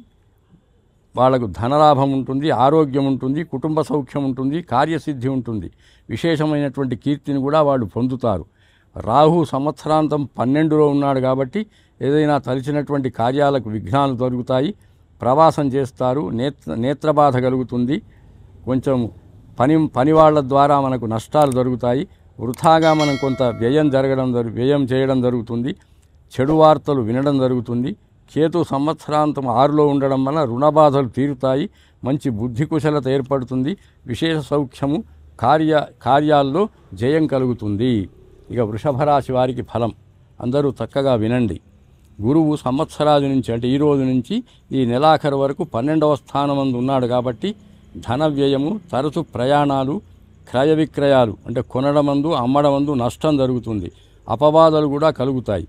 వాళ్ళకు ధనలాభం ఉంటుంది, ఆరోగ్యం ఉంటుంది, కుటుంబ సౌఖ్యం ఉంటుంది, కార్యసిద్ధి ఉంటుంది, విశేషమైనటువంటి కీర్తిని కూడా వాళ్ళు పొందుతారు. రాహు సంవత్సరాంతం 12లో ఉన్నాడు కాబట్టి ఏదైనా తలిచినటువంటి కార్యాలకు విఘ్నాలు జరుగుతాయి, ప్రవాసం చేస్తారు, నేత్రబాధ కలుగుతుంది, కొంచెం పని వాళ్ళ ద్వారా మనకు నష్టాలు జరుగుతాయి, వృథాగా మనం కొంత వ్యయం చేయడం జరుగుతుంది, చెడు వార్తలు వినడం జరుగుతుంది. కేతు సంవత్సరాంతం 6లో ఉండడం వల్ల రుణబాధలు తీరుతాయి, మంచి బుద్ధి కుశలత ఏర్పడుతుంది, విశేష సౌఖ్యము, కార్యాల్లో జయం కలుగుతుంది. ఇక వృషభ రాశి వారికి ఫలం అందరూ చక్కగా వినండి. గురువు సంవత్సరాది నుంచి అంటే ఈ రోజు నుంచి ఈ నెలాఖరు వరకు 12వ స్థానమందు ఉన్నాడు కాబట్టి ధన వ్యయము, తరచు ప్రయాణాలు, క్రయ విక్రయాలు అంటే కొనడమందు అమ్మడమందు నష్టం జరుగుతుంది, అపవాదాలు కూడా కలుగుతాయి.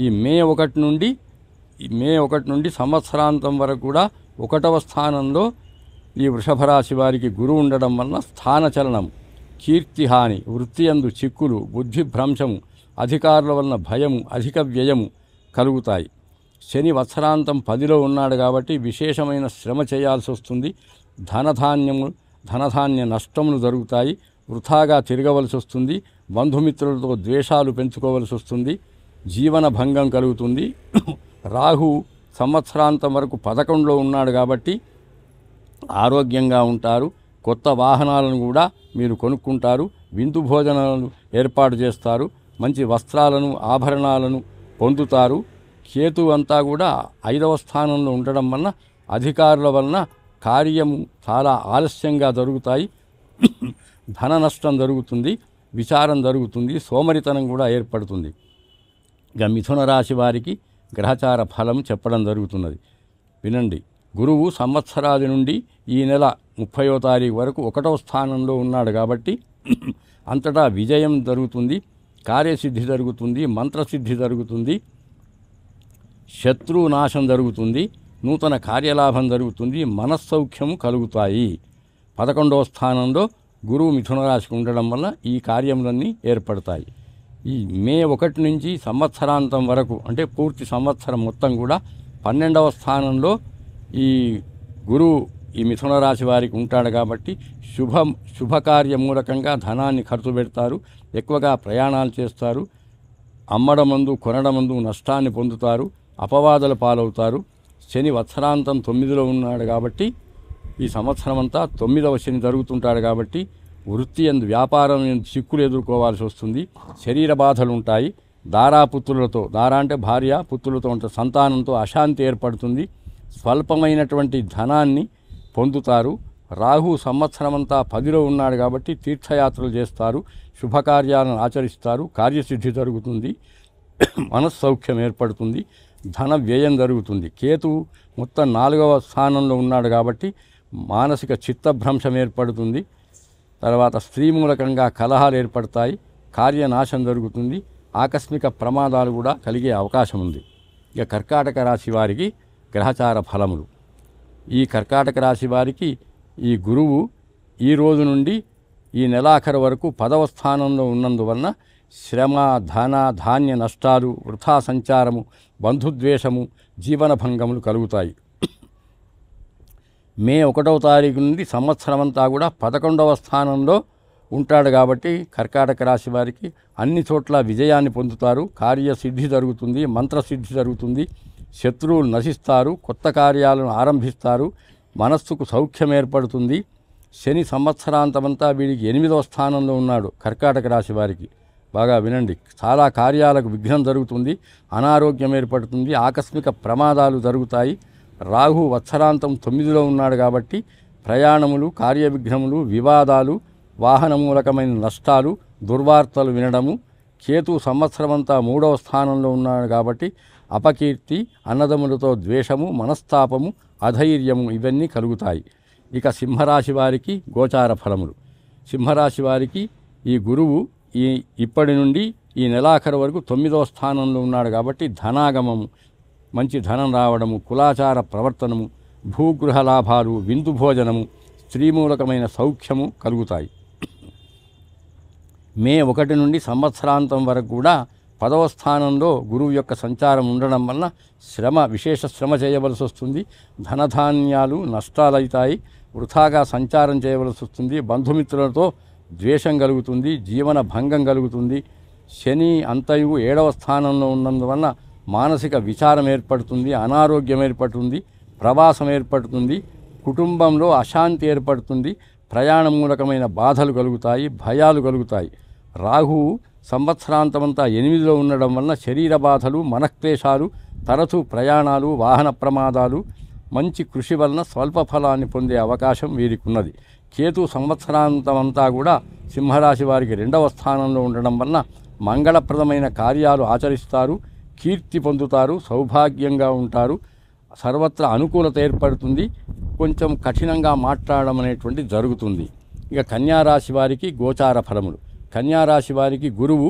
ఈ మే 1 నుండి సంవత్సరాంతం వరకు కూడా 1వ స్థానంలో ఈ వృషభ రాశి వారికి గురువు ఉండడం వలన స్థానచలనం, కీర్తిహాని, వృత్తియందు చిక్కులు, బుద్ధిభ్రంశము, అధికారుల వలన భయము, అధిక వ్యయము కలుగుతాయి. శని వత్సరాంతం 10లో ఉన్నాడు కాబట్టి విశేషమైన శ్రమ చేయాల్సి వస్తుంది, ధనధాన్య నష్టములు జరుగుతాయి, వృథాగా తిరగవలసి వస్తుంది, బంధుమిత్రులతో ద్వేషాలు పెంచుకోవలసి వస్తుంది, జీవన భంగం కలుగుతుంది. రాహు సంవత్సరాంతం వరకు 11లో ఉన్నాడు కాబట్టి ఆరోగ్యంగా ఉంటారు, కొత్త వాహనాలను కూడా మీరు కొనుక్కుంటారు, విందు భోజనాలను ఏర్పాటు చేస్తారు, మంచి వస్త్రాలను, ఆభరణాలను పొందుతారు. కేతు అంతా కూడా 5వ స్థానంలో ఉండడం వలన అధికారుల వలన కార్యము చాలా ఆలస్యంగా జరుగుతాయి, ధన నష్టం జరుగుతుంది, విచారం జరుగుతుంది, సోమరితనం కూడా ఏర్పడుతుంది. ఇక మిథున రాశి వారికి గ్రహచార ఫలం చెప్పడం జరుగుతున్నది, వినండి. గురువు సంవత్సరాది నుండి ఈ నెల 30వ తారీఖు వరకు 1వ స్థానంలో ఉన్నాడు కాబట్టి అంతటా విజయం జరుగుతుంది, కార్యసిద్ధి జరుగుతుంది, మంత్రసిద్ధి జరుగుతుంది, శత్రునాశం జరుగుతుంది, నూతన కార్యలాభం జరుగుతుంది, మనస్సౌఖ్యము కలుగుతాయి. 11వ స్థానంలో గురువు మిథున రాశికి ఉండడం వల్ల ఈ కార్యములన్నీ ఏర్పడతాయి. ఈ మే 1 నుంచి సంవత్సరాంతం వరకు అంటే పూర్తి సంవత్సరం మొత్తం కూడా 12వ స్థానంలో ఈ గురువు ఈ మిథున రాశి వారికి ఉంటాడు కాబట్టి శుభకార్య మూలకంగా ధనాన్ని ఖర్చు పెడతారు, ఎక్కువగా ప్రయాణాలు చేస్తారు, అమ్మడమందు కొనడమందు నష్టాన్ని పొందుతారు, అపవాదాల పాలవుతారు. శని వత్సరాంతం 9లో ఉన్నాడు కాబట్టి ఈ సంవత్సరం అంతా 9వ శని జరుగుతుంటాడు కాబట్టి వృత్తి ఎందు వ్యాపారం చిక్కులు ఎదుర్కోవాల్సి వస్తుంది, శరీర బాధలు ఉంటాయి, దారా అంటే భార్య పుత్రులతో ఉంటే సంతానంతో అశాంతి ఏర్పడుతుంది, స్వల్పమైనటువంటి ధనాన్ని పొందుతారు. రాహు సంవత్సరమంతా 10లో ఉన్నాడు కాబట్టి తీర్థయాత్రలు చేస్తారు, శుభకార్యాలను ఆచరిస్తారు, కార్యసిద్ధి జరుగుతుంది, మనస్సౌఖ్యం ఏర్పడుతుంది, ధన వ్యయం జరుగుతుంది. కేతు మొత్తం 4వ స్థానంలో ఉన్నాడు కాబట్టి మానసిక చిత్తభ్రంశం ఏర్పడుతుంది, తర్వాత స్త్రీ మూలకంగా కలహాలు ఏర్పడతాయి, కార్యనాశం జరుగుతుంది, ఆకస్మిక ప్రమాదాలు కూడా కలిగే అవకాశం ఉంది. ఇక కర్కాటక రాశి వారికి గ్రహచార ఫలములు. ఈ కర్కాటక రాశి వారికి ఈ గురువు ఈ రోజు నుండి ఈ నెలాఖరు వరకు 10వ స్థానంలో ఉన్నందువలన శ్రమ, ధాన్య నష్టాలు, వృథా సంచారము, బంధుద్వేషము, జీవన భంగములు కలుగుతాయి. మే 1వ తారీఖు నుండి సంవత్సరమంతా కూడా 11వ స్థానంలో ఉంటాడు కాబట్టి కర్కాటక రాశి వారికి అన్ని చోట్ల విజయాన్ని పొందుతారు, కార్యసిద్ధి జరుగుతుంది, మంత్రసిద్ధి జరుగుతుంది, శత్రువులు నశిస్తారు, కొత్త కార్యాలను ఆరంభిస్తారు, మనస్సుకు సౌఖ్యం ఏర్పడుతుంది. శని సంవత్సరాంతమంతా వీడికి 8వ స్థానంలో ఉన్నాడు కర్కాటక రాశి వారికి. బాగా వినండి, చాలా కార్యాలకు విఘ్నం జరుగుతుంది, అనారోగ్యం ఏర్పడుతుంది, ఆకస్మిక ప్రమాదాలు జరుగుతాయి. రాహు వత్సరాంతం 9లో ఉన్నాడు కాబట్టి ప్రయాణములు, కార్య విఘ్నములు, వివాదాలు, వాహన మూలకమైన నష్టాలు, దుర్వార్తలు వినడము, కేతు సంవత్సరమంతా 3వ స్థానంలో ఉన్నాడు కాబట్టి అపకీర్తి, అన్నదమ్ములతో ద్వేషము, మనస్తాపము, అధైర్యము ఇవన్నీ కలుగుతాయి. ఇక సింహరాశి వారికి గోచార ఫలములు. సింహరాశి వారికి ఈ గురువు ఇప్పటి నుండి ఈ నెలాఖరు వరకు 9వ స్థానంలో ఉన్నాడు కాబట్టి ధనాగమము, మంచి ధనం రావడము, కులాచార ప్రవర్తనము, భూగృహ లాభాలు, విందు భోజనము, స్త్రీమూలకమైన సౌఖ్యము కలుగుతాయి. మే 1 నుండి సంవత్సరాంతం వరకు కూడా 10వ స్థానంలో గురువు యొక్క సంచారం ఉండడం వలన విశేష శ్రమ చేయవలసి వస్తుంది. ధనధాన్యాలు నష్టాలవుతాయి. వృథాగా సంచారం చేయవలసి వస్తుంది. బంధుమిత్రులతో ద్వేషం కలుగుతుంది. జీవన భంగం కలుగుతుంది. శని అంతయు 7వ స్థానంలో ఉన్నందువలన మానసిక విచారం ఏర్పడుతుంది. అనారోగ్యం ఏర్పడుతుంది. ప్రవాసం ఏర్పడుతుంది. కుటుంబంలో అశాంతి ఏర్పడుతుంది. ప్రయాణ మూలకమైన బాధలు కలుగుతాయి. భయాలు కలుగుతాయి. రాహువు సంవత్సరాంతమంతా 8లో ఉండడం వలన శరీర బాధలు, మనక్లేశాలు, తరచూ ప్రయాణాలు, వాహన ప్రమాదాలు, మంచి కృషి వలన స్వల్ప ఫలాన్ని పొందే అవకాశం వీరికి ఉన్నది. కేతు సంవత్సరాంతమంతా కూడా సింహరాశి వారికి 2వ స్థానంలో ఉండడం వలన మంగళప్రదమైన కార్యాలు ఆచరిస్తారు. కీర్తి పొందుతారు. సౌభాగ్యంగా ఉంటారు. సర్వత్రా అనుకూలత ఏర్పడుతుంది. కొంచెం కఠినంగా మాట్లాడడం అనేటువంటిది జరుగుతుంది. ఇక కన్యారాశి వారికి గోచార ఫలములు. కన్యారాశి వారికి గురువు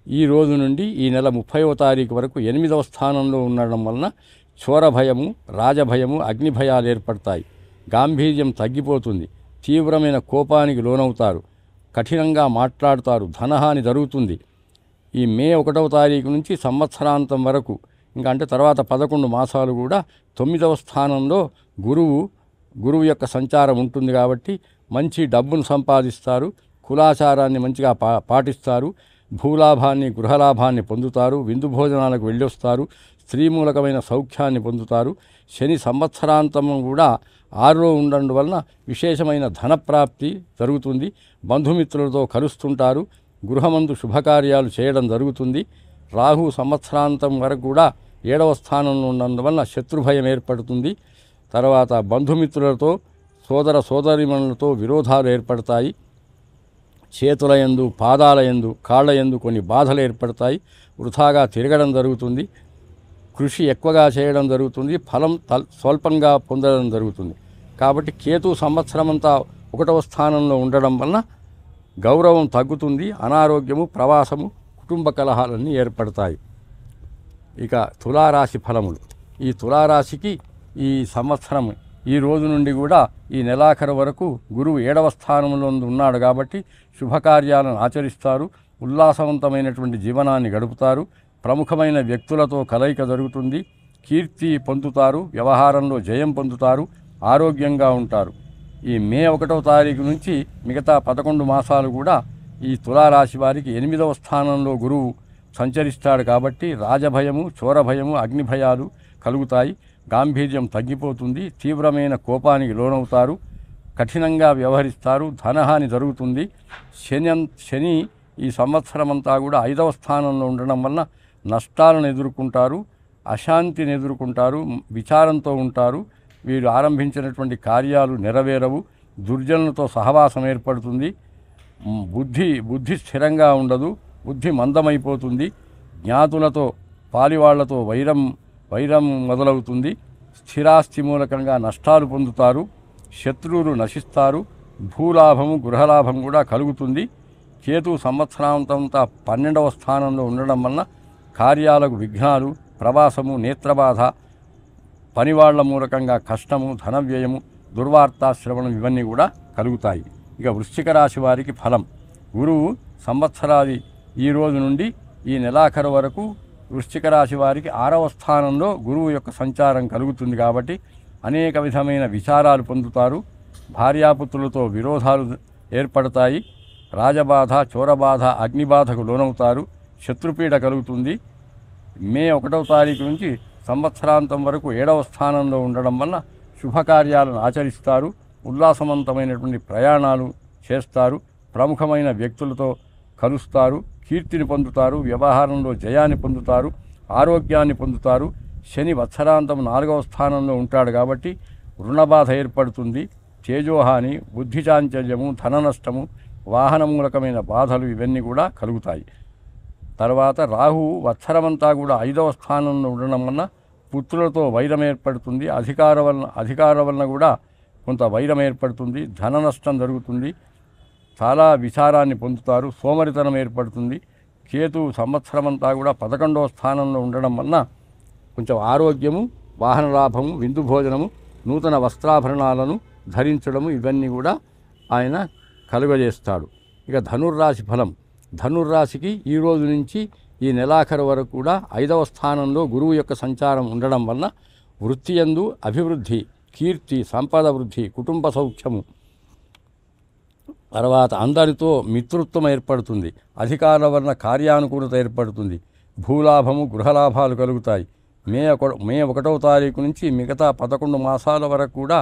ఈ రోజు నుండి ఈ నెల 30వ తారీఖు వరకు 8వ స్థానంలో ఉండడం వలన చోరభయము, రాజభయము, అగ్నిభయాలు ఏర్పడతాయి. గాంభీర్యం తగ్గిపోతుంది. తీవ్రమైన కోపానికి లోనవుతారు. కఠినంగా మాట్లాడుతారు. ధనహాని జరుగుతుంది. ఈ మే 1వ తారీఖు నుంచి సంవత్సరాంతం వరకు ఇంకా అంటే తర్వాత 11 మాసాలు కూడా 9వ స్థానంలో గురువు యొక్క సంచారం ఉంటుంది కాబట్టి మంచి డబ్బును సంపాదిస్తారు. కులాచారాన్ని మంచిగా పాటిస్తారు. భూలాభాన్ని, గృహలాభాన్ని పొందుతారు. విందు భోజనాలకు వెళ్ళొస్తారు. స్త్రీమూలకమైన సౌఖ్యాన్ని పొందుతారు. శని సంవత్సరాంతం కూడా 6లో ఉండడం వలన విశేషమైన ధనప్రాప్తి జరుగుతుంది. బంధుమిత్రులతో కలుస్తుంటారు. గృహమందు శుభకార్యాలు చేయడం జరుగుతుంది. రాహు సంవత్సరాంతం వరకు కూడా 7వ స్థానంలో ఉన్నందువలన శత్రుభయం ఏర్పడుతుంది. తర్వాత బంధుమిత్రులతో, సోదర సోదరీమణులతో విరోధాలు ఏర్పడతాయి. చేతులయందు, పాదాలయందు, కాళ్ళయందు కొన్ని బాధలు ఏర్పడతాయి. వృథాగా తిరగడం జరుగుతుంది. కృషి ఎక్కువగా చేయడం జరుగుతుంది. ఫలం స్వల్పంగా పొందడం జరుగుతుంది. కాబట్టి కేతు సంవత్సరమంతా 1వ స్థానంలో ఉండడం వలన గౌరవం తగ్గుతుంది. అనారోగ్యము, ప్రవాసము, కుటుంబ కలహాలన్నీ ఏర్పడతాయి. ఇక తులారాశి ఫలములు. ఈ తులారాశికి ఈ సంవత్సరం ఈ రోజు నుండి కూడా ఈ నెలాఖరు వరకు గురువు 7వ స్థానంలో ఉన్నాడు కాబట్టి శుభకార్యాలను ఆచరిస్తారు. ఉల్లాసవంతమైనటువంటి జీవనాన్ని గడుపుతారు. ప్రముఖమైన వ్యక్తులతో కలయిక జరుగుతుంది. కీర్తి పొందుతారు. వ్యవహారంలో జయం పొందుతారు. ఆరోగ్యంగా ఉంటారు. ఈ మే 1వ తారీఖు నుంచి మిగతా 11 మాసాలు కూడా ఈ తులారాశి వారికి 8వ స్థానంలో గురువు సంచరిస్తాడు కాబట్టి రాజభయము, చోరభయము, అగ్నిభయాలు కలుగుతాయి. గాంభీర్యం తగ్గిపోతుంది. తీవ్రమైన కోపానికి లోనవుతారు. కఠినంగా వ్యవహరిస్తారు. ధనహాని జరుగుతుంది. శని ఈ సంవత్సరమంతా కూడా 5వ స్థానంలో ఉండడం వలన నష్టాలను ఎదుర్కొంటారు. అశాంతిని ఎదుర్కొంటారు. విచారంతో ఉంటారు. వీరు ఆరంభించినటువంటి కార్యాలు నెరవేరవు. దుర్జనులతో సహవాసం ఏర్పడుతుంది. బుద్ధి స్థిరంగా ఉండదు. బుద్ధి మందమైపోతుంది. జ్ఞాతులతో, పాలివాళ్లతో వైరం మొదలవుతుంది. స్థిరాస్తి మూలకంగా నష్టాలు పొందుతారు. శత్రువులు నశిస్తారు. భూలాభము, గృహలాభం కూడా కలుగుతుంది. కేతు సంవత్సరాంతంతా 12వ స్థానంలో ఉండడం వలన కార్యాలకు విఘ్నాలు, ప్రవాసము, నేత్రబాధ, పనివాళ్ల మూలకంగా కష్టము, ధనవ్యయము, దుర్వార్తాశ్రవణం ఇవన్నీ కూడా కలుగుతాయి. ఇక వృశ్చిక రాశి వారికి ఫలం. గురువు సంవత్సరాది ఈ రోజు నుండి ఈ నెలాఖరు వరకు వృశ్చిక రాశి వారికి 6వ స్థానంలో గురువు యొక్క సంచారం కలుగుతుంది కాబట్టి అనేక విధమైన విచారాలు పొందుతారు. భార్యాపుత్రులతో విరోధాలు ఏర్పడతాయి. రాజబాధ, చోరబాధ, అగ్నిబాధకు లోనవుతారు. శత్రుపీడ కలుగుతుంది. మే 1వ తారీఖు నుంచి సంవత్సరాంతం వరకు 7వ స్థానంలో ఉండడం వల్ల శుభకార్యాలను ఆచరిస్తారు. ఉల్లాసవంతమైనటువంటి ప్రయాణాలు చేస్తారు. ప్రముఖమైన వ్యక్తులతో కలుస్తారు. కీర్తిని పొందుతారు. వ్యవహారంలో జయాన్ని పొందుతారు. ఆరోగ్యాన్ని పొందుతారు. శని వత్సరాంతం 4వ స్థానంలో ఉంటాడు కాబట్టి రుణబాధ ఏర్పడుతుంది. తేజోహాని, బుద్ధి చాంచల్యము, ధన నష్టము, వాహన మూలకమైన బాధలు ఇవన్నీ కూడా కలుగుతాయి. తర్వాత రాహువు వత్సరమంతా కూడా 5వ స్థానంలో ఉండడం వలన పుత్రులతో వైరం ఏర్పడుతుంది. అధికారం వలన కూడా కొంత వైరం ఏర్పడుతుంది. ధన నష్టం జరుగుతుంది. చాలా విచారాన్ని పొందుతారు. సోమరితనం ఏర్పడుతుంది. కేతు సంవత్సరమంతా కూడా 11వ స్థానంలో ఉండడం వలన కొంచెం ఆరోగ్యము, వాహన లాభము, విందు భోజనము, నూతన వస్త్రాభరణాలను ధరించడము ఇవన్నీ కూడా ఆయన కలుగజేస్తాడు. ఇక ధనుర్రాశి ఫలం. ధనుర్రాశికి ఈ రోజు నుంచి ఈ నెలాఖరు వరకు కూడా 5వ స్థానంలో గురువు యొక్క సంచారం ఉండడం వలన వృత్తి యందు అభివృద్ధి, కీర్తి, సంపద వృద్ధి, కుటుంబ సౌఖ్యము, తర్వాత అందరితో మిత్రుత్వం ఏర్పడుతుంది. అధికారుల వలన కార్యానుకూలత ఏర్పడుతుంది. భూలాభము, గృహలాభాలు కలుగుతాయి. మే 1వ తారీఖు నుంచి మిగతా 11 మాసాల వరకు కూడా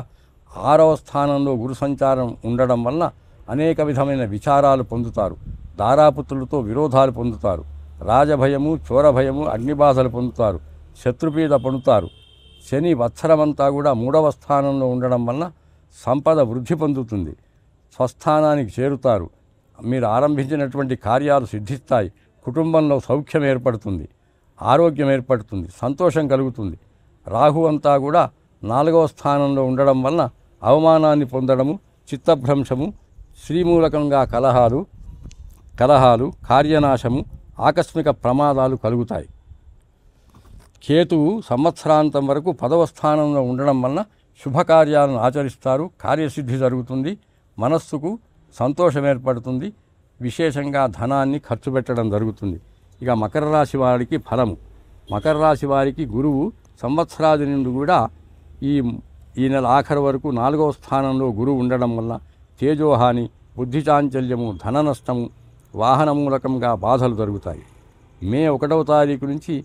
6వ స్థానంలో గురు సంచారం ఉండడం వలన అనేక విధమైన విచారాలు పొందుతారు. దారాపుత్రులతో విరోధాలు పొందుతారు. రాజభయము, చోరభయము, అగ్నిబాధలు పొందుతారు. శత్రుపీడ పొందుతారు. శని వత్సరమంతా కూడా 3వ స్థానంలో ఉండడం వలన సంపద వృద్ధి పొందుతుంది. స్వస్థానానికి చేరుతారు. మీరు ఆరంభించినటువంటి కార్యాలు సిద్ధిస్తాయి. కుటుంబంలో సౌఖ్యం ఏర్పడుతుంది. ఆరోగ్యం ఏర్పడుతుంది. సంతోషం కలుగుతుంది. రాహు అంతా కూడా 4వ స్థానంలో ఉండడం వలన అవమానాన్ని పొందడము, చిత్తభ్రంశము, శ్రీమూలకంగా కలహాలు, కార్యనాశము, ఆకస్మిక ప్రమాదాలు కలుగుతాయి. కేతువు సంవత్సరాంతం వరకు 10వ స్థానంలో ఉండడం వలన శుభకార్యాలను ఆచరిస్తారు. కార్యసిద్ధి జరుగుతుంది. మనస్సుకు సంతోషం ఏర్పడుతుంది. విశేషంగా ధనాన్ని ఖర్చు పెట్టడం జరుగుతుంది. ఇక మకర రాశి వారికి ఫలము. మకర రాశి వారికి గురువు సంవత్సరాది నుండి కూడా ఈ నెల ఆఖరు వరకు 4వ స్థానంలో గురువు ఉండడం వల్ల తేజోహాని, బుద్ధి చాంచల్యము, ధన నష్టము, వాహన మూలకంగా బాధలు జరుగుతాయి. మే 1వ తారీఖు నుంచి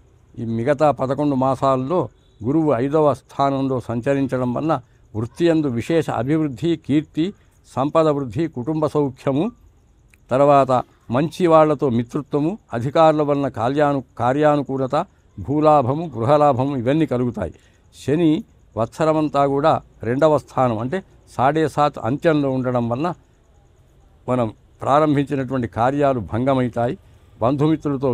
ఈ మిగతా 11 మాసాల్లో గురువు 5వ స్థానంలో సంచరించడం వల్ల వృత్తి యందు విశేష అభివృద్ధి, కీర్తి, సంపద వృద్ధి, కుటుంబ సౌఖ్యము, తర్వాత మంచి వాళ్లతో మిత్రుత్వము, అధికారుల వలన కార్యానుకూలత, భూలాభము, గృహలాభము ఇవన్నీ కలుగుతాయి. శని వత్సరమంతా కూడా 2వ స్థానం అంటే 7.5 అంత్యంలో ఉండడం వలన మనం ప్రారంభించినటువంటి కార్యాలు భంగమవుతాయి. బంధుమిత్రులతో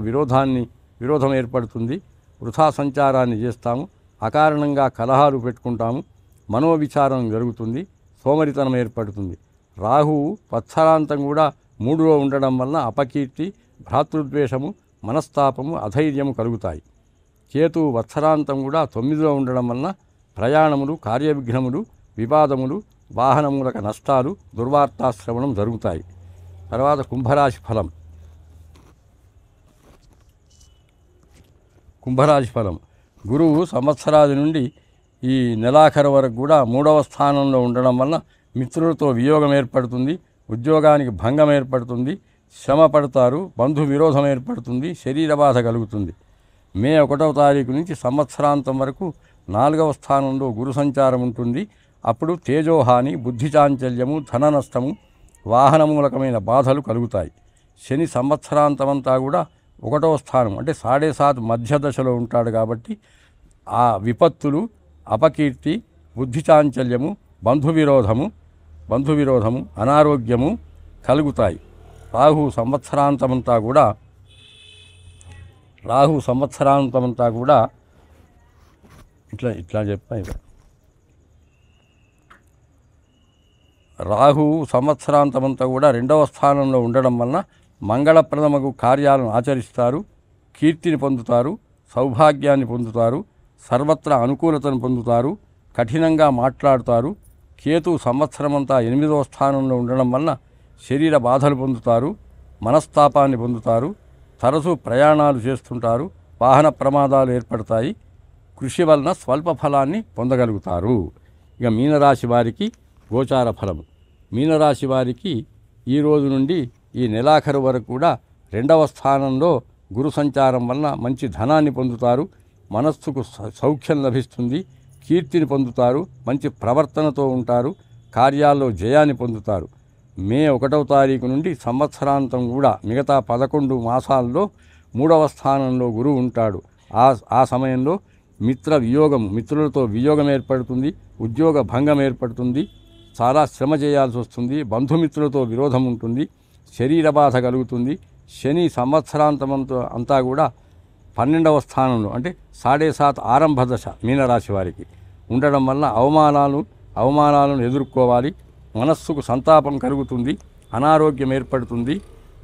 విరోధం ఏర్పడుతుంది. వృథా సంచారాన్ని చేస్తాము. అకారణంగా కలహాలు పెట్టుకుంటాము. మనోవిచారం జరుగుతుంది. సోమరితనం ఏర్పడుతుంది. రాహువు వత్సరాంతం కూడా 3లో ఉండడం వలన అపకీర్తి, భ్రాతృద్వేషము, మనస్తాపము, అధైర్యము కలుగుతాయి. కేతువు వత్సరాంతం కూడా 9లో ఉండడం వలన ప్రయాణములు, కార్యవిఘ్నములు, వివాదములు, వాహనమూలక నష్టాలు, దుర్వార్తాశ్రవణం జరుగుతాయి. తర్వాత కుంభరాశి ఫలం. కుంభరాశి ఫలం. గురువు సంవత్సరాది నుండి ఈ నెలాఖరు వరకు కూడా 3వ స్థానంలో ఉండడం వలన మిత్రులతో వియోగం ఏర్పడుతుంది. ఉద్యోగానికి భంగం ఏర్పడుతుంది. శ్రమ పడతారు. బంధు విరోధం ఏర్పడుతుంది. శరీర బాధ కలుగుతుంది. మే 1వ తారీఖు నుంచి సంవత్సరాంతం వరకు 4వ స్థానంలో గురు సంచారం ఉంటుంది. అప్పుడు తేజోహాని, బుద్ధి చాంచల్యము, ధన నష్టము, వాహన మూలకమైన బాధలు కలుగుతాయి. శని సంవత్సరాంతమంతా కూడా 1వ స్థానం అంటే 7.5 మధ్య దశలో ఉంటాడు కాబట్టి ఆ విపత్తులు, అపకీర్తి, బుద్ధి చాంచల్యము, బంధు విరోధము, అనారోగ్యము కలుగుతాయి. రాహు సంవత్సరాంతమంతా కూడా ఇట్లా చెప్పాయి. రాహు సంవత్సరాంతమంతా కూడా 2వ స్థానంలో ఉండడం వలన మంగళప్రదమగు కార్యాలను ఆచరిస్తారు. కీర్తిని పొందుతారు. సౌభాగ్యాన్ని పొందుతారు. సర్వత్రా అనుకూలతను పొందుతారు. కఠినంగా మాట్లాడుతారు. కేతు సంవత్సరమంతా 8వ స్థానంలో ఉండడం వలన శరీర బాధలు పొందుతారు. మనస్తాపాన్ని పొందుతారు. తరచూ ప్రయాణాలు చేస్తుంటారు. వాహన ప్రమాదాలు ఏర్పడతాయి. కృషి వలన స్వల్ప ఫలాన్ని పొందగలుగుతారు. ఇక మీనరాశి వారికి గోచార ఫలము. మీనరాశి వారికి ఈ రోజు నుండి ఈ నెలాఖరు వరకు కూడా 2వ స్థానంలో గురు సంచారం వలన మంచి ధనాన్ని పొందుతారు. మనస్సుకు సౌఖ్యం లభిస్తుంది. కీర్తిని పొందుతారు. మంచి ప్రవర్తనతో ఉంటారు. కార్యాల్లో జయాన్ని పొందుతారు. మే 1వ తారీఖు నుండి సంవత్సరాంతం కూడా మిగతా 11 మాసాల్లో 3వ స్థానంలో గురువు ఉంటాడు. ఆ సమయంలో మిత్రులతో వియోగం ఏర్పడుతుంది. ఉద్యోగ భంగం ఏర్పడుతుంది. చాలా శ్రమ చేయాల్సి వస్తుంది. బంధుమిత్రులతో విరోధం ఉంటుంది. శరీర బాధ కలుగుతుంది. శని సంవత్సరాంతమంతో అంతా కూడా 12వ స్థానంలో అంటే 7.5 ఆరంభ దశ మీనరాశి వారికి ఉండడం వల్ల అవమానాలను ఎదుర్కోవాలి. మనస్సుకు సంతాపం కలుగుతుంది, అనారోగ్యం ఏర్పడుతుంది,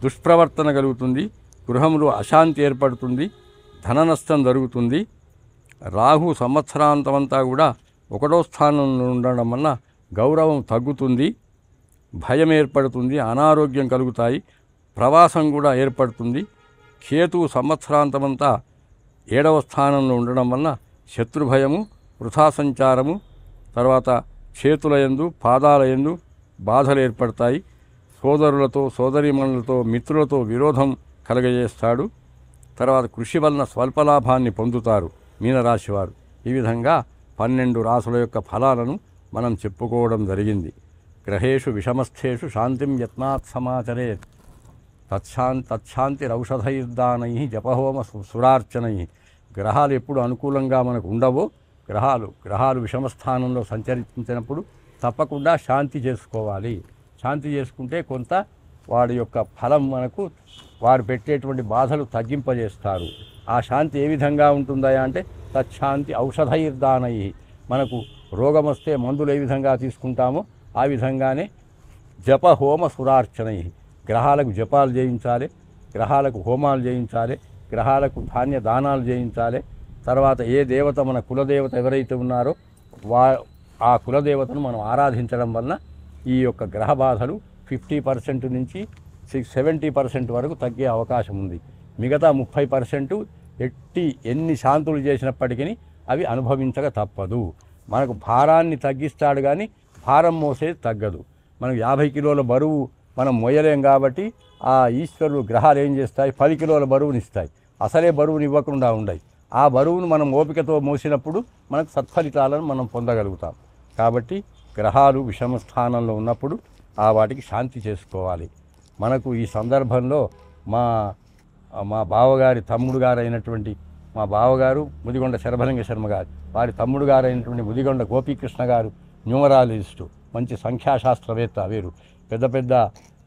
దుష్ప్రవర్తన కలుగుతుంది, గృహంలో అశాంతి ఏర్పడుతుంది, ధన నష్టం జరుగుతుంది. రాహు సంవత్సరాంతమంతా కూడా 1వ స్థానంలో ఉండడం వల్ల గౌరవం తగ్గుతుంది, భయం ఏర్పడుతుంది, అనారోగ్యం కలుగుతాయి, ప్రవాసం కూడా ఏర్పడుతుంది. కేతువు సంవత్సరాంతమంతా 7వ స్థానంలో ఉండడం వల్ల శత్రుభయము, వృథా సంచారము, తర్వాత చేతుల యందు పాదాల యందు బాధలు ఏర్పడతాయి. సోదరులతో సోదరీమణులతో మిత్రులతో విరోధం కలగజేస్తాడు. తర్వాత కృషి వలన స్వల్పలాభాన్ని పొందుతారు మీనరాశి వారు. ఈ విధంగా 12 రాసుల యొక్క ఫలాలను మనం చెప్పుకోవడం జరిగింది. గ్రహేషు విషమస్థేషు శాంతిం యత్నాత్ సమాచరేత్ తచ్చాంతిరౌషధైర్దానై జపహోమ సురార్చనై. గ్రహాలు ఎప్పుడు అనుకూలంగా మనకు ఉండవో, గ్రహాలు విషమస్థానంలో సంచరించినప్పుడు తప్పకుండా శాంతి చేసుకోవాలి. శాంతి చేసుకుంటే కొంత వాడి యొక్క ఫలం మనకు వారు పెట్టేటువంటి బాధలు తగ్గింపజేస్తారు. ఆ శాంతి ఏ విధంగా ఉంటుందా అంటే తచ్చాంతి ఔషధైర్దానై. మనకు రోగం వస్తే మందులు ఏ విధంగా తీసుకుంటామో ఆ విధంగానే జప హోమ సురార్చనై. గ్రహాలకు జపాలు చేయించాలి, గ్రహాలకు హోమాలు చేయించాలి, గ్రహాలకు ధాన్య దానాలు చేయించాలి. తర్వాత ఏ దేవత మన కులదేవత ఎవరైతే ఉన్నారో ఆ కులదేవతను మనం ఆరాధించడం వలన ఈ యొక్క గ్రహ బాధలు 50% నుంచి 70% వరకు తగ్గే అవకాశం ఉంది. మిగతా 30% ఎన్ని శాంతులు చేసినప్పటికీ అవి అనుభవించక తప్పదు. మనకు భారాన్ని తగ్గిస్తాడు కానీ భారం మోసేది తగ్గదు. మనకు 50 కిలోల బరువు మనం మోయలేం కాబట్టి ఆ ఈశ్వరుడు గ్రహాలు ఏం చేస్తాయి, 10 కిలోల బరువుని ఇస్తాయి. అసలే బరువుని ఇవ్వకుండా ఉండయి. ఆ బరువును మనం ఓపికతో మోసినప్పుడు మనకు సత్ఫలితాలను మనం పొందగలుగుతాం. కాబట్టి గ్రహాలు విషమ స్థానంలో ఉన్నప్పుడు వాటికి శాంతి చేసుకోవాలి. మనకు ఈ సందర్భంలో మా బావగారి తమ్ముడు గారు అయినటువంటి మా బావగారు ముదిగొండ శరభలింగ శర్మ గారు, వారి తమ్ముడు గారు అయినటువంటి ముదిగొండ గోపీకృష్ణ గారు న్యూమరాలజిస్టు, మంచి సంఖ్యాశాస్త్రవేత్త. వీరు పెద్ద పెద్ద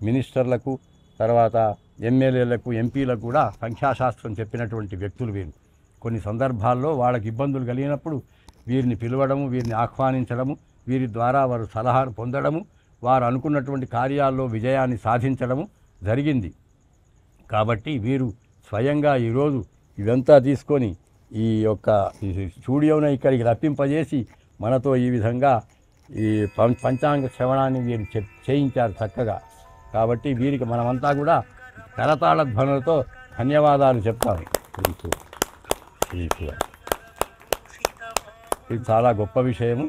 మినిస్టర్లకు, తర్వాత ఎమ్మెల్యేలకు, ఎంపీలకు కూడా సంఖ్యాశాస్త్రం చెప్పినటువంటి వ్యక్తులు వీరు. కొన్ని సందర్భాల్లో వాళ్ళకి ఇబ్బందులు కలిగినప్పుడు వీరిని పిలవడము, వీరిని ఆహ్వానించడము, వీరి ద్వారా వారు సలహాలు పొందడము, వారు అనుకున్నటువంటి కార్యాల్లో విజయాన్ని సాధించడము జరిగింది. కాబట్టి వీరు స్వయంగా ఈరోజు ఇదంతా తీసుకొని ఈ యొక్క స్టూడియోను ఇక్కడికి రప్పింపజేసి మనతో ఈ విధంగా ఈ పంచాంగ శ్రవణాన్ని వీరు చేయించారు చక్కగా. కాబట్టి వీరికి మనమంతా కూడా కరతాళ ధ్వనులతో ధన్యవాదాలు చెప్తాము. ఇది చాలా గొప్ప విషయము,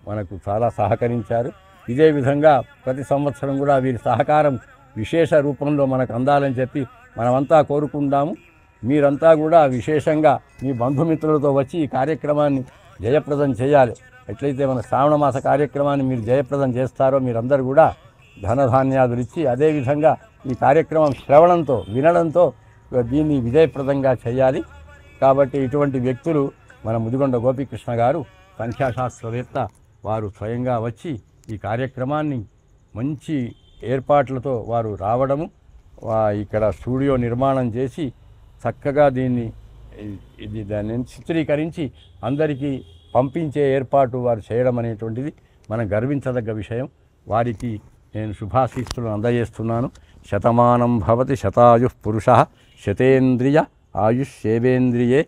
మనకు చాలా సహకరించారు. ఇదే విధంగా ప్రతి సంవత్సరం కూడా వీరి సహకారం విశేష రూపంలో మనకు అందాలని చెప్పి మనమంతా కోరుకుంటాము. మీరంతా కూడా విశేషంగా మీ బంధుమిత్రులతో వచ్చి ఈ కార్యక్రమాన్ని జయప్రదం చేయాలి. ఎట్లయితే మన శ్రావణ మాస కార్యక్రమాన్ని మీరు జయప్రదం చేస్తారో మీరందరూ కూడా ధనధాన్యాదులు ఇచ్చి అదేవిధంగా ఈ కార్యక్రమం శ్రవణంతో వినడంతో దీన్ని విజయప్రదంగా చేయాలి. కాబట్టి ఇటువంటి వ్యక్తులు మన ముదిగొండ గోపీకృష్ణ గారు సంఖ్యాశాస్త్రవేత్త, వారు స్వయంగా వచ్చి ఈ కార్యక్రమాన్ని మంచి ఏర్పాట్లతో వారు రావడము, ఇక్కడ స్టూడియో నిర్మాణం చేసి చక్కగా దాన్ని చిత్రీకరించి అందరికీ పంపించే ఏర్పాటు వారు చేయడం అనేటువంటిది మనం గర్వించదగ్గ విషయం. వారికి నేను శుభాశీస్సులను అందజేస్తున్నాను. శతమానం భవతి శతాయు పురుష శతేంద్రియ ఆయుష్యేవేంద్రియే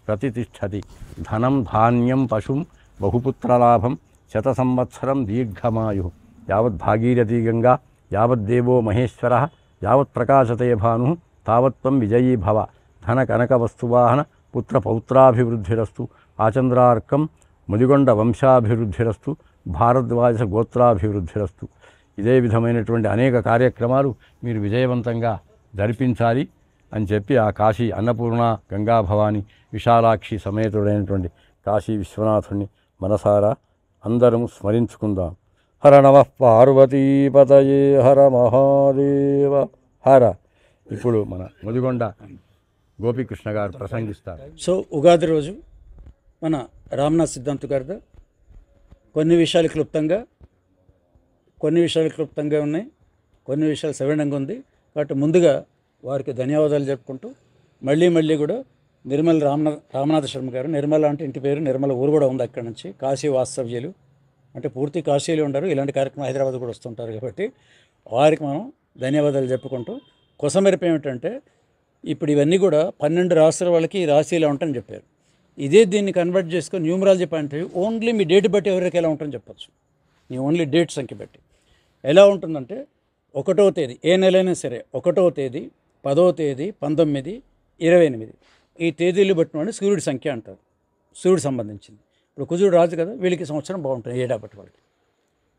ప్రతిష్టతి. ధనం ధాన్యం పశుం బహుపుత్రలాభం శత సంవత్సరం దీర్ఘమాయు. యావత్ భాగీరథీ గంగా యావద్దేవో మహేశ్వర యావత్ ప్రకాశతే భాను తావత్వం విజయీ భవ. ధన కనక వస్తువాహన పుత్ర పౌత్రాభివృద్ధిరస్తు. ఆచంద్రార్కం ముదిగొండ వంశాభివృద్ధిరస్తు. భారద్వాజ గోత్రాభివృద్ధిరస్తు. ఇదే విధమైనటువంటి అనేక కార్యక్రమాలు మీరు విజయవంతంగా జరిపించాలి అని చెప్పి ఆ కాశీ అన్నపూర్ణ గంగా భవాని విశాలాక్షి సమేతుడైనటువంటి కాశీ విశ్వనాథుణ్ణి మనసారా అందరం స్మరించుకుందాం. హర నమః పార్వతీపతయే హర మహాదేవ హర. ఇప్పుడు మన ముదిగొండ గోపీకృష్ణ గారు ప్రసంగిస్తారు. సో ఉగాది రోజు మన రామ్నాథ్ సిద్ధాంత్ గారితో కొన్ని విషయాలు క్లుప్తంగా ఉన్నాయి, కొన్ని విషయాలు సవివరంగా ఉంది. కాబట్టి ముందుగా వారికి ధన్యవాదాలు చెప్పుకుంటూ మళ్ళీ కూడా నిర్మల రామనాథ శర్మ గారు, నిర్మల అంటే ఇంటి పేరు, నిర్మల ఊరు కూడా ఉంది అక్కడి నుంచి, కాశీ వాస్తవ్యులు అంటే పూర్తి కాశీలో ఉండరు, ఇలాంటి కార్యక్రమం హైదరాబాద్ కూడా వస్తుంటారు కాబట్టి వారికి మనం ధన్యవాదాలు చెప్పుకుంటూ కొసమెరుపు ఏమిటంటే ఇప్పుడు ఇవన్నీ కూడా 12 రాసుల వాళ్ళకి ఈ రాశి ఇలా ఉంటుందని చెప్పారు. ఇదే దీన్ని కన్వర్ట్ చేసుకొని న్యూమరాలజీ పాయింట్ ఓన్లీ మీ డేట్ బట్టి ఎవరికి ఎలా ఉంటుందని చెప్పచ్చు. మీ ఓన్లీ డేట్ సంఖ్య బట్టి ఎలా ఉంటుందంటే 1వ తేదీ ఏ నెలైనా సరే 1వ తేదీ 10వ తేదీ 19 28 ఈ తేదీలు బట్టి వాడిని సూర్యుడి సంఖ్య అంటారు. సూర్యుడు సంబంధించింది. ఇప్పుడు కుజుడు రాజు కదా, వీళ్ళకి సంవత్సరం బాగుంటుంది ఏడా బట్టి వాళ్ళకి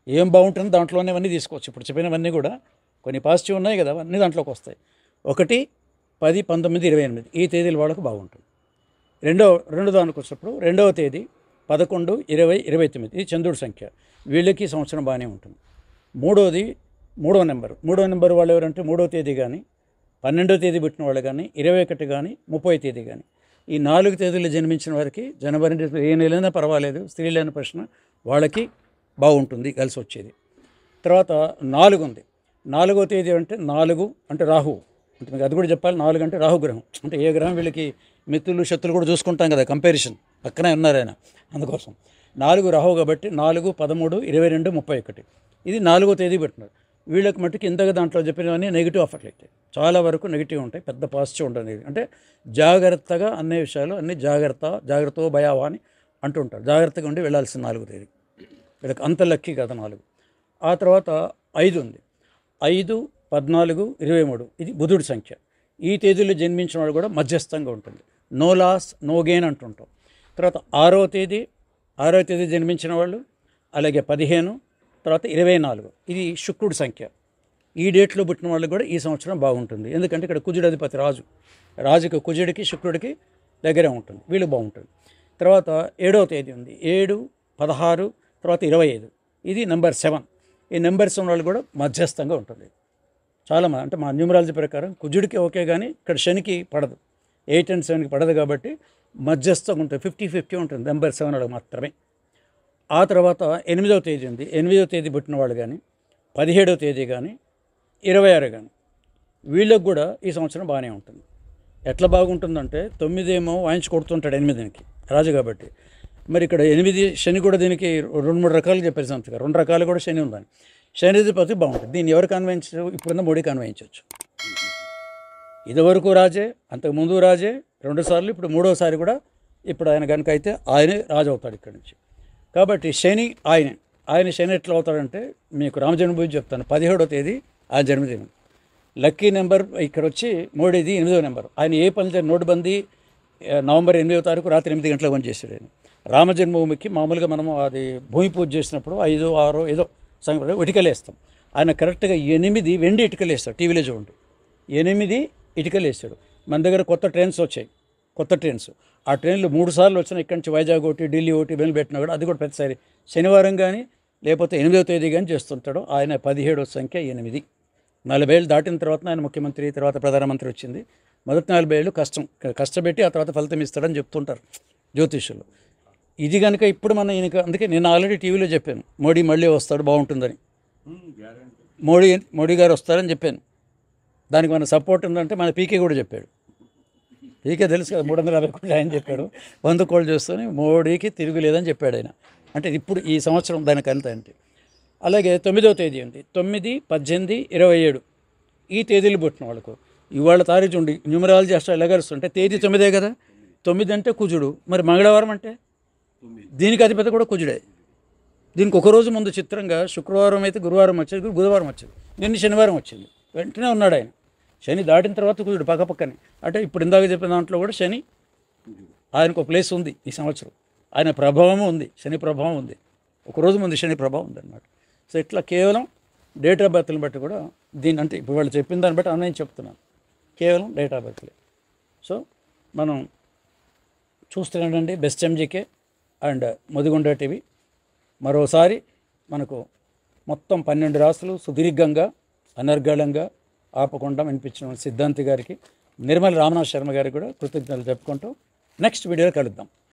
ఏం బాగుంటుందో దాంట్లోనే అన్నీ తీసుకోవచ్చు. ఇప్పుడు చెప్పినవన్నీ కూడా కొన్ని పాజిటివ్ ఉన్నాయి కదా, అన్నీ దాంట్లోకి వస్తాయి. 1, 10, 19, 28 ఈ తేదీల వాళ్ళకు బాగుంటుంది. రెండో దానికి వచ్చినప్పుడు 2వ తేదీ 11, 20, 29 ఇది చంద్రుడి సంఖ్య, వీళ్ళకి సంవత్సరం బాగానే ఉంటుంది. మూడో నెంబర్ వాళ్ళు ఎవరంటే 3వ తేదీ కానీ 12వ తేదీ పుట్టిన వాళ్ళు కానీ 21 కానీ 30వ తేదీ కానీ ఈ 4 తేదీలు జన్మించిన వారికి జనవరి ఏ నెలైనా పర్వాలేదు, స్త్రీలైన ప్రశ్న వాళ్ళకి బాగుంటుంది కలిసి వచ్చేది. తర్వాత 4 ఉంది. 4వ తేదీ అంటే 4 అంటే రాహు అంటే మీకు అది కూడా చెప్పాలి. 4 అంటే రాహుగ్రహం అంటే ఏ గ్రహం వీళ్ళకి మిత్రులు శత్రులు కూడా చూసుకుంటాం కదా, కంపారిజన్ పక్కనే ఉన్నారు ఆయన, అందుకోసం 4 రాహు కాబట్టి 4, 13, 22, 31 ఇది 4వ తేదీ పెట్టినారు. వీళ్ళకి మట్టుకు ఇంతగా దాంట్లో చెప్పినవన్నీ నెగిటివ్ ఎఫెక్ట్ చాలా వరకు నెగిటివ్ ఉంటాయి, పెద్ద పాజిటివ్ ఉంటుంది. అంటే జాగ్రత్తగా అన్ని విషయాలు అన్ని జాగ్రత్త భయావా అని అంటుంటారు. జాగ్రత్తగా ఉండి వెళ్ళాల్సిన 4వ తేదీ వీళ్ళకి అంత లక్కీ కదా 4. ఆ తర్వాత 5 ఉంది. 5, 14, 23 ఇది బుధుడి సంఖ్య. ఈ తేదీలో జన్మించిన వాళ్ళు కూడా మధ్యస్థంగా ఉంటుంది. నో లాస్ నో గెయిన్ అంటుంటాం. తర్వాత 6వ తేదీ జన్మించిన వాళ్ళు, అలాగే 15, తర్వాత 24 ఇది శుక్రుడి సంఖ్య. ఈ డేట్లో పుట్టిన వాళ్ళు కూడా ఈ సంవత్సరం బాగుంటుంది. ఎందుకంటే ఇక్కడ కుజుడు అధిపతి రాజుకి కుజుడికి శుక్రుడికి దగ్గరే ఉంటుంది, వీళ్ళు బాగుంటుంది. తర్వాత 7వ తేదీ ఉంది. 7, 16, తర్వాత 25 ఇది నెంబర్ 7. ఈ నెంబర్ 7 వాళ్ళు కూడా మధ్యస్థంగా ఉంటుంది. చాలామంది అంటే మా న్యూమరాలజీ ప్రకారం కుజుడికి ఓకే కానీ ఇక్కడ శనికి పడదు, 8 and 7కి పడదు కాబట్టి మధ్యస్థంగా ఉంటుంది, 50-50 ఉంటుంది నెంబర్ 7 వాళ్ళకి మాత్రమే. ఆ తర్వాత 8వ తేదీ ఉంది. 8వ తేదీ పుట్టిన వాళ్ళు కానీ 17వ తేదీ కానీ 26 కానీ వీళ్ళకి కూడా ఈ సంవత్సరం బాగానే ఉంటుంది. ఎట్లా బాగుంటుందంటే 9 ఏమో వాయించి కొడుతుంటాడు 8కి రాజు కాబట్టి, మరి ఇక్కడ 8 శని కూడా దీనికి 2-3 రకాలు చెప్పారు సంతగా, 2 రకాలు కూడా శని ఉందని. శని అధిపతి బాగుంటుంది. దీన్ని ఎవరు కన్వయించు, ఇప్పుడున్న మోడీ కన్వయించవచ్చు. ఇదివరకు రాజే, అంతకుముందు రాజే 2 సార్లు, ఇప్పుడు 3వసారి కూడా ఇప్పుడు ఆయన కనుక అయితే ఆయనే రాజు అవుతాడు ఇక్కడి నుంచి. కాబట్టి శని ఆయన శని ఎట్లా అవుతాడంటే మీకు రామజన్మభూమి చెప్తాను. 17వ తేదీ ఆయన జన్మదినం. లక్కీ నెంబర్ ఇక్కడ వచ్చి మోడీది 8వ నెంబర్. ఆయన ఏ పని నోటుబందీ నవంబర్ 8వ తారీఖు రాత్రి 8 గంటలకు పని చేశాడు ఆయన. రామజన్మభూమికి మామూలుగా మనము అది భూమి పూజ చేసినప్పుడు 5, 6 ఏదో సంగతి ఇటుకలు వేస్తాం. ఆయన కరెక్ట్గా 8 వెండి ఇటుకలు వేస్తాడు. టీవీలో చూడండి, 8 ఇటుకలు వేస్తాడు. మన దగ్గర కొత్త ట్రైన్స్ వచ్చాయి, ఆ ట్రైన్లు 3 సార్లు వచ్చిన ఇక్కడి నుంచి వైజాగ్ ఒకటి, ఢిల్లీ ఒకటి వెళ్ళి పెట్టినా కూడా అది కూడా ప్రతిసారి శనివారం కానీ లేకపోతే 8వ తేదీ కానీ చేస్తుంటాడు. ఆయన 17వ సంఖ్య 8. 40 ఏళ్ళు దాటిన తర్వాత ఆయన ముఖ్యమంత్రి, తర్వాత ప్రధానమంత్రి వచ్చింది. మొదటి 40 ఏళ్ళు కష్టపెట్టి ఆ తర్వాత ఫలితం ఇస్తాడని చెప్తుంటారు జ్యోతిష్యులు. ఇది కనుక ఇప్పుడు మన ఈయనకి, అందుకే నేను ఆల్రెడీ టీవీలో చెప్పాను మోడీ మళ్ళీ వస్తాడు బాగుంటుందని, మోడీ గారు వస్తారని చెప్పాను. దానికి మన సపోర్ట్ ఉందంటే మన పీకే కూడా చెప్పాడు. పీకే తెలుసు కదా, 350 కోట్లు ఆయన చెప్పాడు, 100 కోట్లు చేస్తూనే మోడీకి తిరుగులేదని చెప్పాడు ఆయన. అంటే ఇప్పుడు ఈ సంవత్సరం దానికి వెళ్తాయంటే. అలాగే 9వ తేదీ ఉంది. 9, 18, 27 ఈ తేదీలు పుట్టిన వాళ్ళకు ఇవాళ తారీఖు ఉండి న్యూమరాలజీ అష్ట ఎలా గడుస్తుంటే తేదీ 9 కదా, 9 అంటే కుజుడు, మరి మంగళవారం అంటే దీనికి అధిపతి కూడా కుజుడే. దీనికి ఒకరోజు ముందు చిత్రంగా శుక్రవారం అయితే గురువారం వచ్చేది, బుధవారం వచ్చేది, నిన్న శనివారం వచ్చింది. వెంటనే ఉన్నాడు ఆయన. శని దాటిన తర్వాత కుజుడు పక్కపక్కనే. అంటే ఇప్పుడు ఇందాక చెప్పిన దాంట్లో కూడా శని ఆయనకు ఒక ప్లేస్ ఉంది ఈ సంవత్సరం. ఆయన ప్రభావము ఉంది, శని ప్రభావం ఉంది, ఒకరోజు ముందు శని ప్రభావం ఉందన్నమాట. సో ఇట్లా కేవలం డేట్ ఆఫ్ బర్త్ని బట్టి కూడా దీన్ని, అంటే ఇప్పుడు వాళ్ళు చెప్పిన దాన్ని బట్టి నేను చెప్తున్నాను, కేవలం డేట్ ఆఫ్ బర్త్లే. సో మనం చూస్తున్నాడండి best MGK and Mudigonda TV. మరోసారి మనకు మొత్తం 12 రాసులు సుదీర్ఘంగా అనర్గళంగా ఆపకుండా వినిపించిన సిద్ధాంతి గారికి, నిర్మల రామనాథ్ శర్మ గారికి కూడా కృతజ్ఞతలు చెప్పుకుంటూ నెక్స్ట్ వీడియోలో కలుద్దాం.